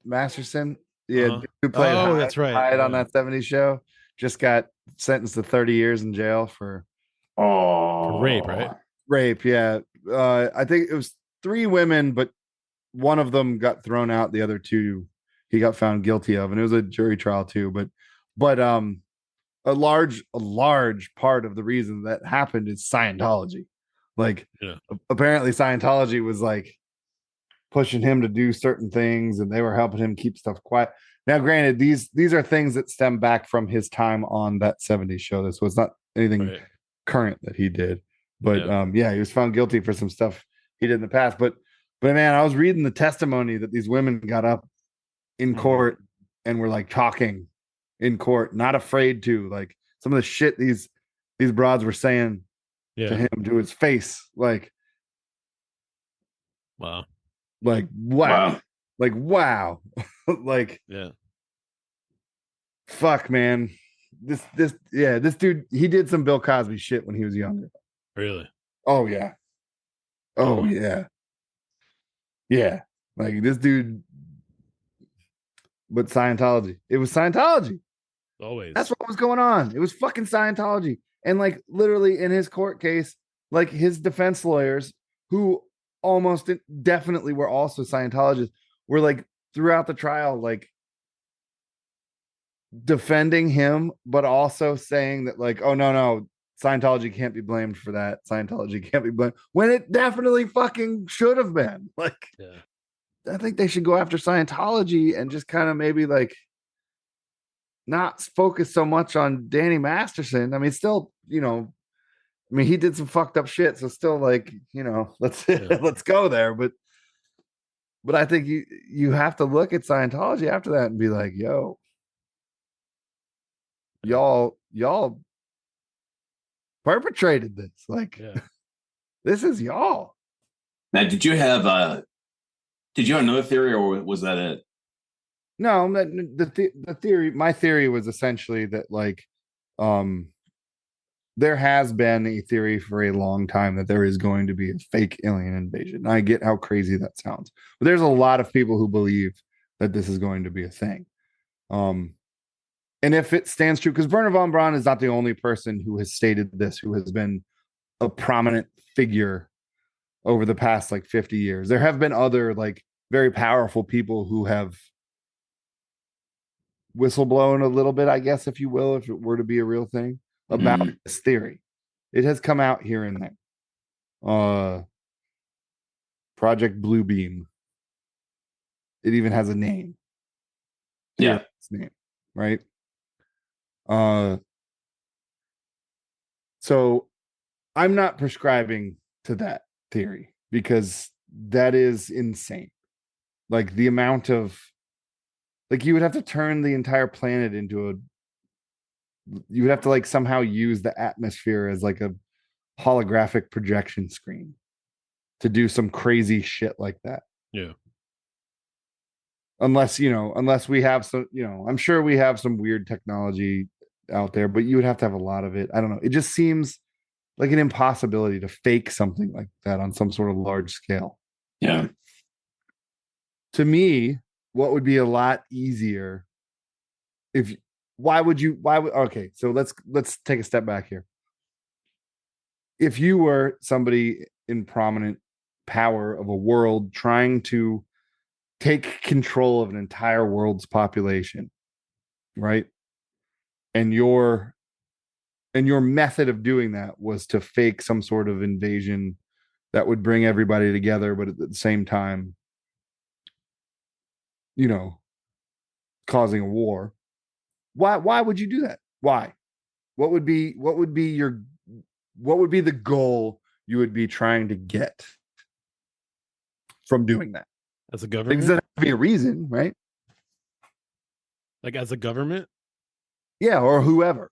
Masterson, who played that's right. Hyde on that 70s show, just got sentenced to 30 years in jail for rape, right? Rape, yeah. I think it was 3 women, but one of them got thrown out. The other 2 he got found guilty of, and it was a jury trial too. But a large part of the reason that happened is Scientology. Like, apparently Scientology was like pushing him to do certain things, and they were helping him keep stuff quiet. Now, granted, these are things that stem back from his time on that 70s show. This was not anything current that he did, but he was found guilty for some stuff he did in the past. But man, I was reading the testimony that these women got up in court and were like talking in court, not afraid to, like, some of the shit these broads were saying to him, to his face, like wow, like fuck, man, this dude, he did some Bill Cosby shit when he was younger. Really? Oh yeah, like this dude. But Scientology, it was Scientology. Always. That's what was going on. It was fucking Scientology. And like literally in his court case, like his defense lawyers, who almost definitely were also Scientologists, were like throughout the trial, like defending him, but also saying that like, oh no, Scientology can't be blamed for that. Scientology can't be blamed when it definitely fucking should have been. Like, Yeah. I think they should go after Scientology and just kind of maybe like not focus so much on Danny Masterson. I mean, still, I mean, he did some fucked up shit, so still, like, let's let's go there. But I think you have to look at Scientology after that and be like, yo, y'all perpetrated this. Like, this is y'all. Now, did you have another theory, or was that it? No, the theory. My theory was essentially that, like, there has been a theory for a long time that there is going to be a fake alien invasion. I get how crazy that sounds, but there's a lot of people who believe that this is going to be a thing. And if it stands true, because Werner von Braun is not the only person who has stated this, who has been a prominent figure over the past like 50 years. There have been other like very powerful people who have whistleblown a little bit, I guess, if you will, if it were to be a real thing about this theory. It has come out here and there. Project Bluebeam. It even has a name. Yeah. Its name, right? So I'm not prescribing to that theory because that is insane. Like the amount of, like, you would have to turn the entire planet into you would have to like somehow use the atmosphere as like a holographic projection screen to do some crazy shit like that. Yeah. Unless we have some, I'm sure we have some weird technology out there, but you would have to have a lot of it. I don't know. It just seems like an impossibility to fake something like that on some sort of large scale. Yeah. To me, what would be a lot easier okay, so let's take a step back here. If you were somebody in prominent power of a world trying to take control of an entire world's population, right? And your method of doing that was to fake some sort of invasion that would bring everybody together, but at the same time, causing a war. Why would you do that? Why? What would be the goal you would be trying to get from doing that? As a government? Because there has to be a reason, right? Like as a government? Yeah, or whoever,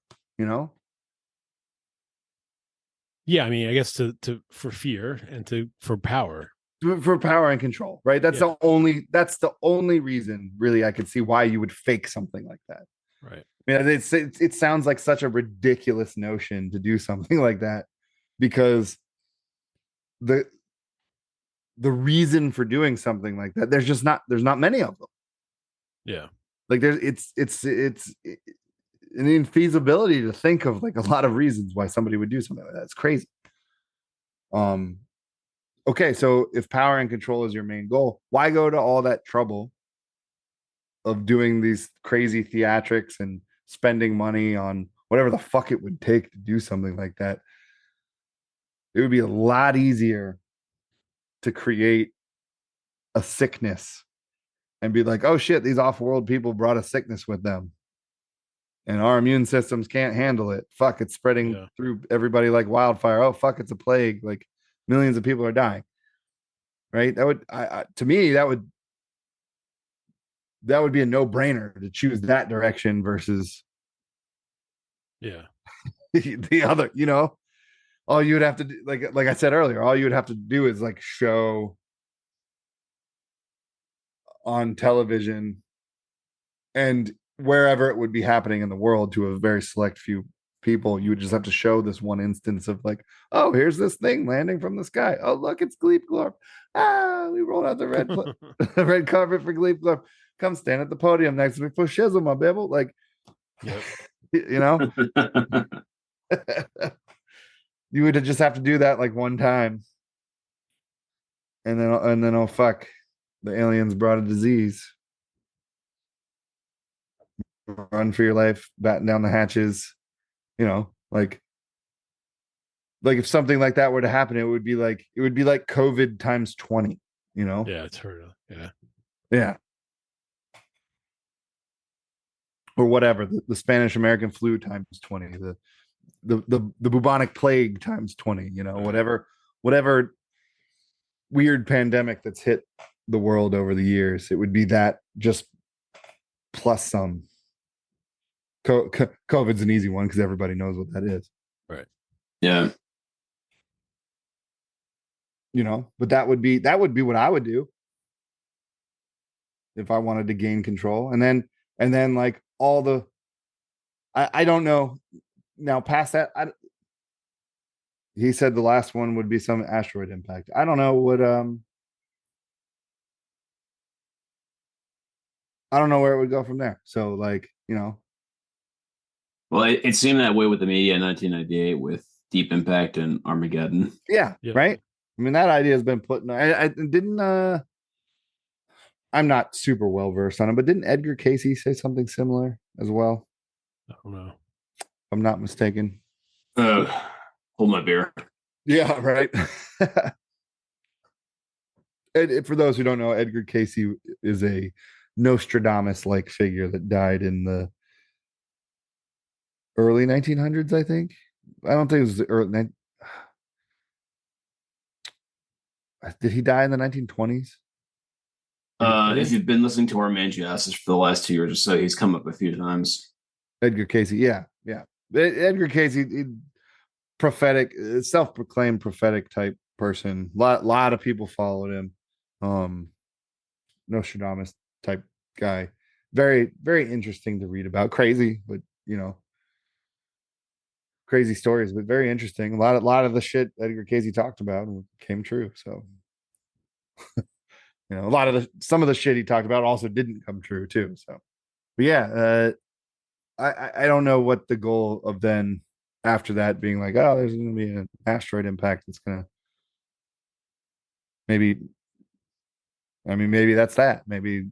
Yeah, I mean, I guess for fear and for power. For power and control, right? That's the only reason really I could see why you would fake something like that. Right. I mean, it sounds like such a ridiculous notion to do something like that, because the reason for doing something like that, there's not many of them. Yeah. Like it's an infeasibility to think of like a lot of reasons why somebody would do something like that. It's crazy. Okay, so if power and control is your main goal, why go to all that trouble of doing these crazy theatrics and spending money on whatever the fuck it would take to do something like that? It would be a lot easier to create a sickness and be like, oh shit, these off-world people brought a sickness with them and our immune systems can't handle it. Fuck, it's spreading through everybody like wildfire. Oh fuck, it's a plague. Like millions of people are dying. Right? That would, to me, that would be a no-brainer to choose that direction versus the other. All you would have to do, like I said earlier, all you would have to do is like show on television and wherever it would be happening in the world to a very select few people. You would just have to show this one instance of like, oh, here's this thing landing from the sky. Oh, look, it's Gleep Glorp. We rolled out the red the red carpet for Gleep Glorp. Come stand at the podium next to me for shizzle, my bibble. Like, you would just have to do that like one time, and then oh fuck, the aliens brought a disease. Run for your life, batten down the hatches, like like if something like that were to happen, it would be like COVID times 20, you know? Yeah, it's heard of. Yeah. Yeah. Or whatever, the Spanish American flu times 20, the bubonic plague times 20, you know, whatever weird pandemic that's hit the world over the years, it would be that just plus some. COVID's an easy one because everybody knows what that is. Right. Yeah. You know, but that would be what I would do if I wanted to gain control. And then like all the I don't know. Now past that, he said the last one would be some asteroid impact. I don't know what I don't know where it would go from there. So like, you know. Well, it seemed that way with the media in 1998 with Deep Impact and Armageddon. Yeah, Yeah. right. I mean, that idea has been put in. I didn't. I'm not super well versed on it, but didn't Edgar Casey say something similar as well? I don't know. If I'm not mistaken. Hold my beer. Yeah, right. For those who don't know, Edgar Casey is a Nostradamus-like figure that died in the early 1900s, I think. I don't think it was the early. Did he die in the 1920s? If you've been listening to our Mangiasis for the last 2 years or so, he's come up a few times. Edgar Casey, yeah. Edgar Casey, prophetic, self-proclaimed prophetic type person. Lot of people followed him. Nostradamus type guy. Very, very interesting to read about. Crazy, but you know, crazy stories, but very interesting. A lot of the shit Edgar Casey talked about came true. So, you know, some of the shit he talked about also didn't come true too. So, but yeah, I don't know what the goal of then after that being like, oh, there's going to be an asteroid impact that's going to maybe that's that. Maybe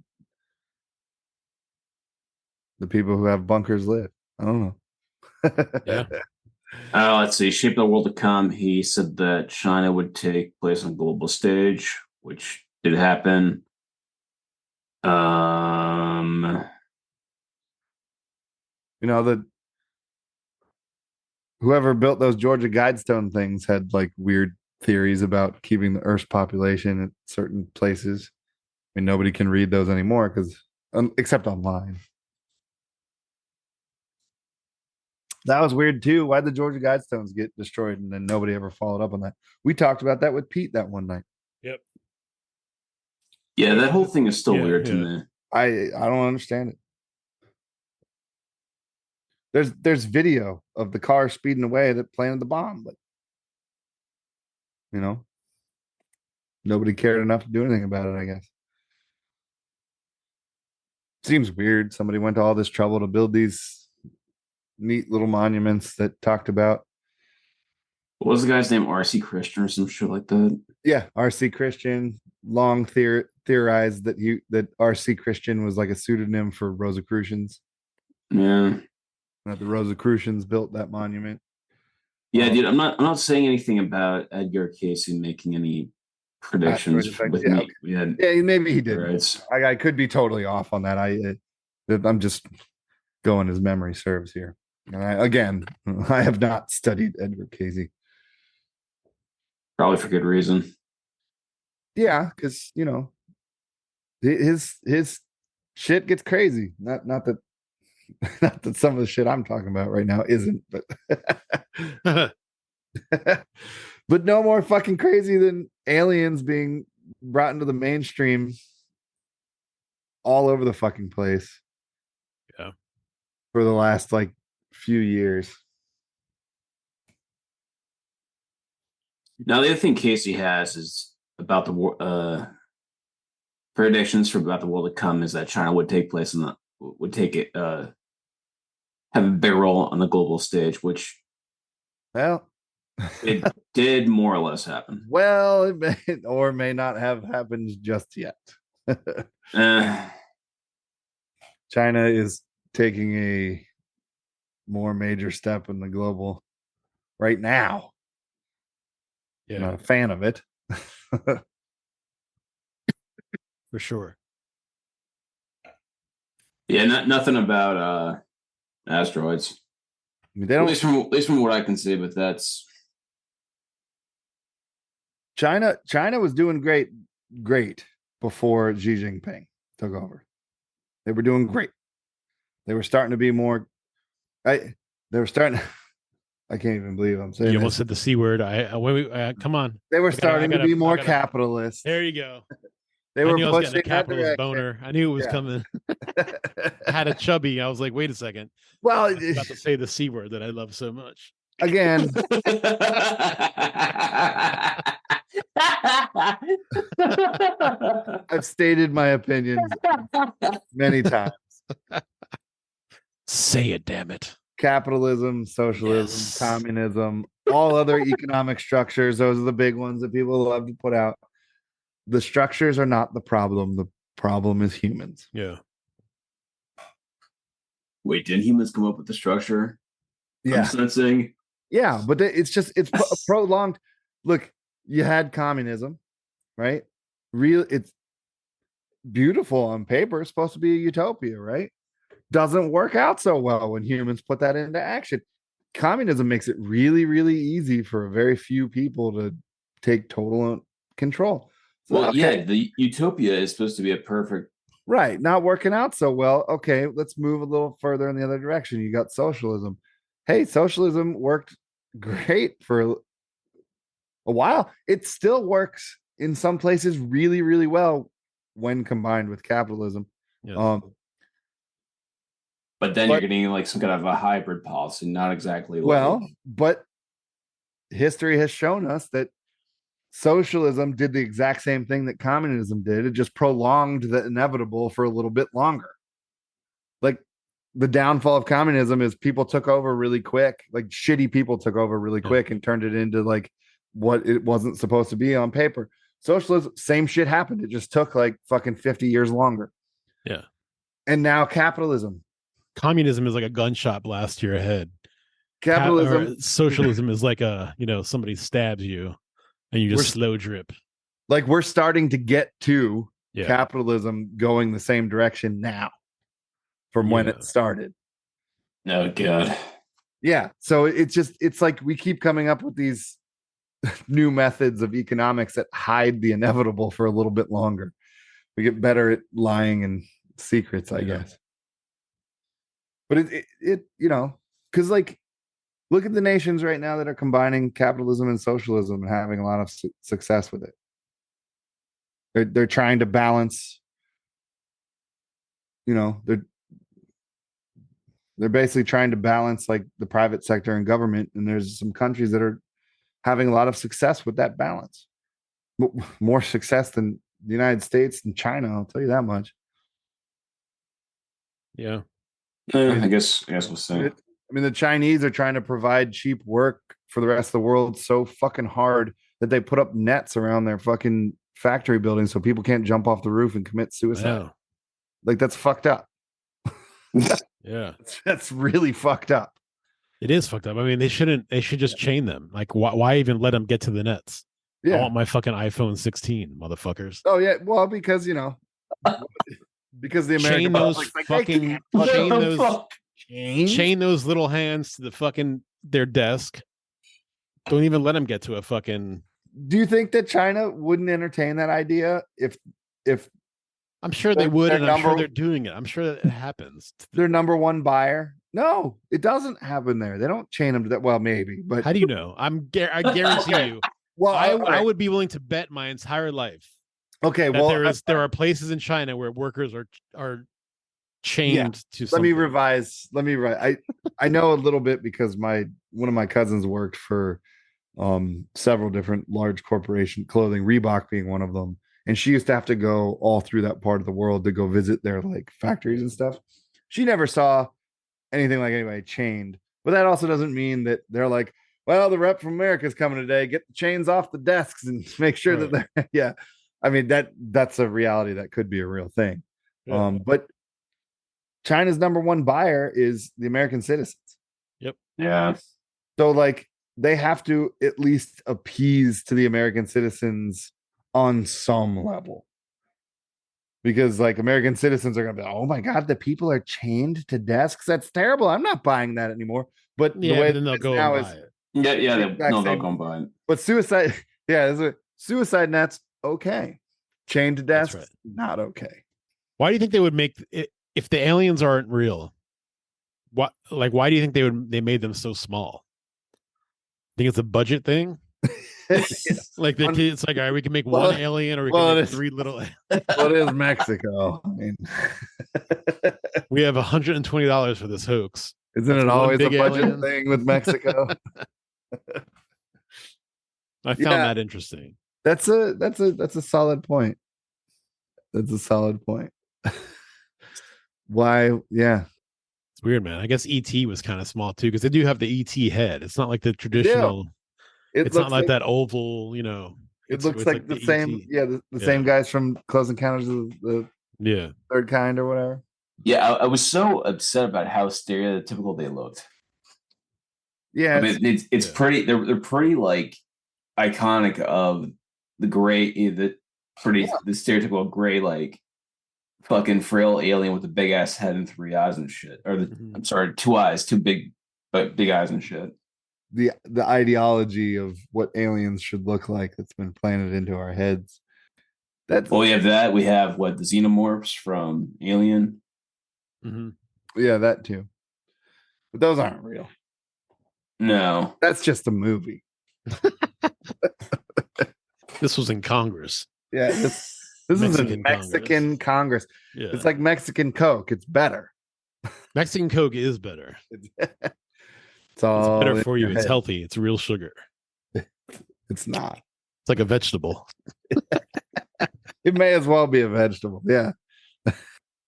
the people who have bunkers live. I don't know. Yeah. Let's see. Shape of the World to Come. He said that China would take place on a global stage, which did happen. You know, whoever built those Georgia Guidestone things had like weird theories about keeping the Earth's population at certain places. I mean, nobody can read those anymore because except online. That was weird too. Why'd the Georgia Guidestones get destroyed and then nobody ever followed up on that? We talked about that with Pete that one night. Yep. Yeah, that whole thing is still weird to yeah. me. I don't understand it. There's video of the car speeding away that planted the bomb, but you know, nobody cared enough to do anything about it, I guess. Seems weird. Somebody went to all this trouble to build these neat little monuments that talked about. What was the guy's name? R.C. Christian or some shit like that? Yeah, R.C. Christian. Long theorized that R.C. Christian was like a pseudonym for Rosicrucians. Yeah. That the Rosicrucians built that monument. Yeah, dude. I'm not saying anything about Edgar Casey making any predictions with me. Yeah, maybe he did. Right. I could be totally off on that. I'm just going as memory serves here. Again, I have not studied Edgar Casey. Probably for good reason. Yeah, because you know, his shit gets crazy. Not that not that some of the shit I'm talking about right now isn't, but but no more fucking crazy than aliens being brought into the mainstream all over the fucking place. Yeah. For the last like few years. Now the other thing Casey has is about the predictions for about the world to come is that China would take place in have a big role on the global stage, which Well, it did more or less happen. Well, it may or may not have happened just yet. China is taking a more major step in the global right now. Yeah, Not a fan of it. for sure. Yeah, nothing about asteroids. I mean, they At don't. least from what I can see, but that's China was doing great before Xi Jinping took over. They were doing great. They were starting to be more. They were starting. I can't even believe I'm saying You this. almost said the C word. Come on. They were I starting gotta- to be more I gotta- capitalist. There you go. They I were knew I was getting a pushing that capitalist direction. boner. I knew it was Yeah. coming. I had a chubby. I was like, wait a second. Well, I was about to say the C word that I love so much. again, I've stated my opinions many times. Say it, damn it. Capitalism, socialism, Yes. communism, all other economic structures. Those are the big ones that people love to put out. The structures are not the problem. The problem is humans. Yeah. Wait, didn't humans come up with the structure? I'm Yeah. sensing. Yeah. But it's prolonged. Look, you had communism, right? It's beautiful on paper. It's supposed to be a utopia, right? Doesn't work out so well when humans put that into action. Communism makes it really, really easy for very few people to take total control. So, Well, okay, yeah, the utopia is supposed to be a perfect. right, not working out so well. Okay, let's move a little further in the other direction. You got socialism. Hey, socialism worked great for a while. It still works in some places really, really well when combined with capitalism. Yes. But then But- you're getting like some kind of a hybrid policy, not exactly. Well, like, but history has shown us that socialism did the exact same thing that communism did. It just prolonged the inevitable for a little bit longer. Like the downfall of communism is people took over really quick, like shitty people took over really quick and turned it into like what it wasn't supposed to be on paper. Socialism, same shit happened. It just took like fucking 50 years longer. Yeah. And now capitalism. Communism is like a gunshot blast to your head. Capitalism, Socialism is like somebody stabs you and you just We're- slow drip. like we're starting to get to Yeah. capitalism going the same direction now from when Yeah. it started. no god. Yeah. So it's like we keep coming up with these new methods of economics that hide the inevitable for a little bit longer. We get better at lying and secrets, I Yeah. guess. But it because like look at the nations right now that are combining capitalism and socialism and having a lot of success with it. They're trying to balance. They're basically trying to balance like the private sector and government, and there's some countries that are having a lot of success with that balance. More success than the United States and China, I'll tell you that much. Yeah. I guess we'll see. The Chinese are trying to provide cheap work for the rest of the world so fucking hard that they put up nets around their fucking factory buildings so people can't jump off the roof and commit suicide. Wow. Like that's fucked up. Yeah. That's really fucked up. It is fucked up. I mean, they should just chain them. Like, why even let them get to the nets? I Yeah. want my fucking iPhone 16, motherfuckers. Oh yeah. Well, because because the American Chain those public's like, fucking chain those little hands to the fucking their desk. Don't even let them get to a fucking. Do you think that China wouldn't entertain that idea if I'm sure they would, their and I'm sure number- they're doing it. I'm sure that it happens. their number one buyer? No, it doesn't happen there. They don't chain them to that. Well, maybe, but How do you know? I guarantee you. well, I would be willing to bet my entire life okay. that Well, there are places in China where workers are chained to let something. me revise. I know a little bit because one of my cousins worked for several different large corporation clothing, Reebok being one of them, and she used to have to go all through that part of the world to go visit their like factories and stuff. She never saw anything like anybody chained, but that also doesn't mean that they're like, well, the rep from America is coming today, get the chains off the desks and make sure that they're yeah. I mean that's a reality that could be a real thing. Yeah. But China's number one buyer is the American citizens. Yeah. So like they have to at least appease to the American citizens on some level. Because like American citizens are gonna be, oh my god, the people are chained to desks. That's terrible. I'm not buying that anymore. But the Yeah, way but then they'll it's go now and is, buy it. Yeah, Exact they'll same. go and buy it. but suicide, suicide net's okay. Chained to That's desks, right. not okay. Why do you think they would make it if the aliens aren't real? What why do you think they made them so small? Think it's a budget thing? Like it's like, all right, we can make Well, one alien or we well, can it make is. 3 little. What is Mexico? I mean, We have $120 for this hoax. isn't That's it one always a big budget alien. thing with Mexico? I found Yeah. that interesting. That's a solid point. That's a solid point. Why? Yeah. It's weird, man. I guess ET was kind of small too, because they do have the ET head. It's not like the traditional. It It's looks not like that oval, you know. It looks it's like the same. ET. Yeah, the same guys from Close Encounters of the Yeah. Third Kind or whatever. Yeah, I was so upset about how stereotypical they looked. Yeah, I mean, it's pretty. They're pretty like iconic of the gray, the stereotypical gray like fucking frail alien with a big ass head and 3 eyes and shit. Or I'm sorry, 2 eyes, 2 big eyes and shit. the ideology of what aliens should look like that's been planted into our heads. That's Well, we have that. We have the xenomorphs from Alien. yeah, that too. But those aren't real. No, That's just a movie. This was in Congress. Yeah, this is a Mexican Mexican Congress. Yeah. It's like Mexican Coke. It's better. Mexican Coke is better. It's all It's better in for you. your It's head. healthy. It's real sugar. It's not. It's like a vegetable. It may as well be a vegetable. Yeah.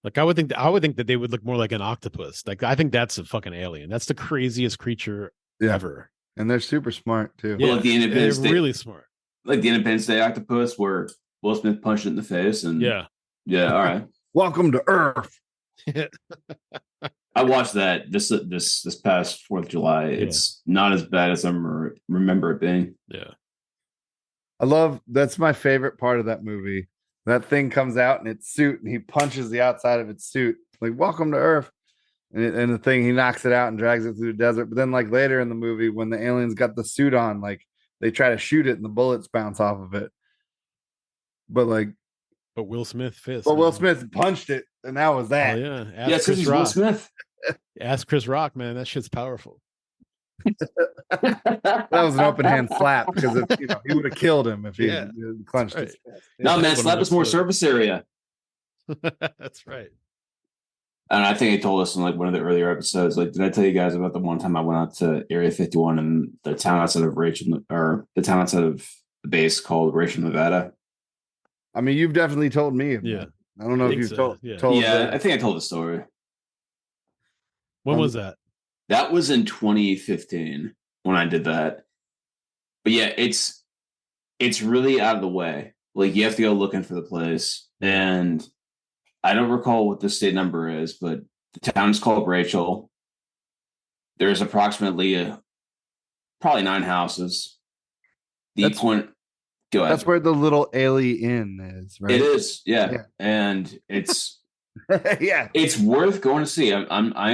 Like I would think that they would look more like an octopus. Like I think that's a fucking alien. That's the craziest creature ever. And they're super smart too. Well, like the they're Independence Day, really smart. like the Independence Day octopus, where Will Smith punched it in the face, and Yeah. all right. Welcome to Earth. I watched that this past 4th of July. Yeah. It's not as bad as I remember it being. Yeah. That's my favorite part of that movie. That thing comes out in its suit and he punches the outside of its suit. Like, welcome to Earth. And the thing, he knocks it out and drags it through the desert. But then, like, later in the movie, when the aliens got the suit on, like, they try to shoot it and the bullets bounce off of it. But Will Smith fist. Will man. Smith punched it, and that was that. Oh, yeah. Ask Yeah, because Chris he's Will Rock. Smith. Ask Chris Rock, man. That shit's powerful. That was an open hand slap because he would have killed him if he Yeah, clenched that's his fist. No, man, Put him slap on us more foot. surface area. That's right. And I think I told us in like one of the earlier episodes. Like, did I tell you guys about the one time I went out to Area 51 and the town outside of Rachel, or the town outside of the base called Rachel, Nevada? I mean, you've definitely told me. About Yeah. it. I don't know I if think you've so, yeah. told. Yeah, I think I told the story. When was that? That was in 2015 when I did that. But yeah, it's really out of the way. Like, you have to go looking for the place. And I don't recall what the state number is, but the town's called Rachel. There's approximately probably 9 houses. Go ahead. That's where the little alien is, right? It is, yeah. Yeah. And it's Yeah. it's worth going to see. I ain't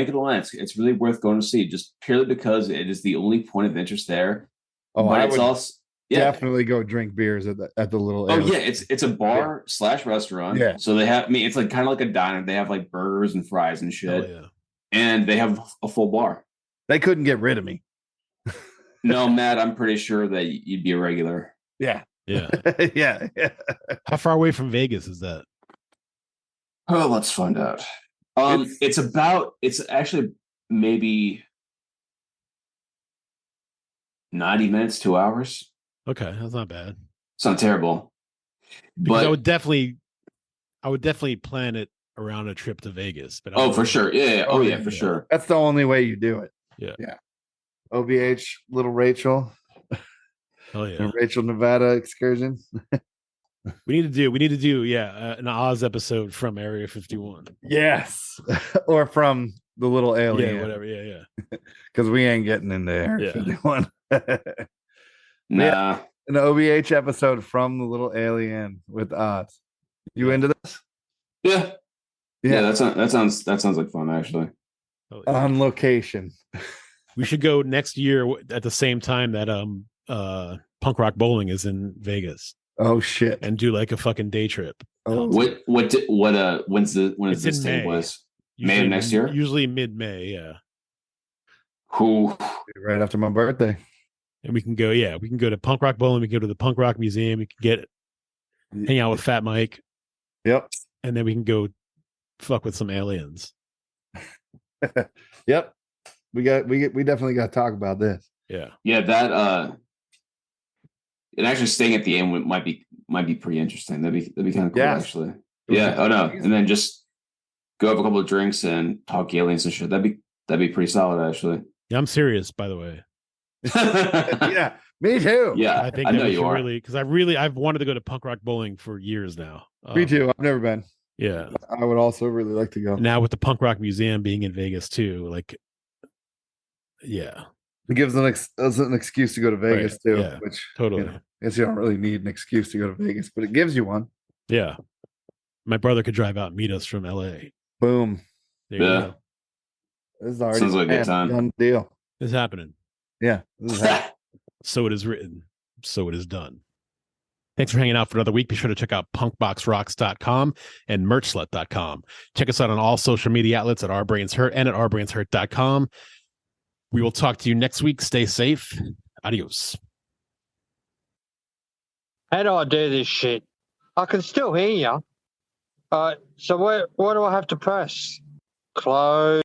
gonna lie, it's really worth going to see, just purely because it is the only point of interest there. Oh, but I it's would also definitely go drink beers at the little. Oh alien. yeah, it's a bar / restaurant. Yeah. So they have it's like kind of like a diner. They have like burgers and fries and shit. Oh, yeah. And they have a full bar. They couldn't get rid of me. No, Matt, I'm pretty sure that you'd be a regular. Yeah. Yeah. Yeah. How far away from Vegas is that? Oh, let's find out. It's actually maybe 90 minutes, 2 hours. Okay, that's not bad. It's not terrible. Because But I would definitely plan it around a trip to Vegas. But I oh, don't for know. sure. Yeah. Oh, yeah, for Yeah. sure. That's the only way you do it. Yeah. Yeah. OVH, little Rachel, Oh yeah. and Rachel, Nevada excursion. We need to do an Oz episode from Area 51. Yes. Or from the little alien. Yeah, whatever. Yeah. Because we ain't getting in there. Yeah. 51. Nah. An OVH episode from the little alien with Oz. You into this? Yeah. Yeah, that sounds like fun actually. On location. We should go next year at the same time that Punk Rock Bowling is in Vegas Oh shit. and do like a fucking day trip. Oh, When is It's this in taking May. place? May of next year? Usually mid-May, yeah. Who? right after my birthday. And we can go to Punk Rock Bowling, we can go to the Punk Rock Museum, we can hang out with Fat Mike, Yep. and then we can go fuck with some aliens. Yep. We definitely got to talk about this. Yeah. Yeah, that and actually staying at the end might be pretty interesting. That'd be kind of cool, Yes. actually. Yeah. Oh no, and then just go have a couple of drinks and talk aliens and shit. That'd be pretty solid, actually. Yeah, I'm serious, by the way. Yeah, me too. Yeah, I think I that know we you should are. really, because I've wanted to go to Punk Rock Bowling for years now. Me too. I've never been. Yeah. I would also really like to go. Now with the Punk Rock Museum being in Vegas too, like, yeah, It gives us an excuse to go to Vegas Right, too, yeah, which totally. I guess you don't really need an excuse to go to Vegas, but it gives you one. Yeah. My brother could drive out and meet us from LA. Boom. There you Yeah. go. This is already Sounds like a good planned. time. Done deal. It's happening. Yeah. This is happening. So it is written. So it is done. Thanks for hanging out for another week. Be sure to check out punkboxrocks.com and merchslut.com. Check us out on all social media outlets at Our Brains Hurt and at ourbrainshurt.com. We will talk to you next week. Stay safe. Adios. How do I do this shit? I can still hear you. So what do I have to press? Close.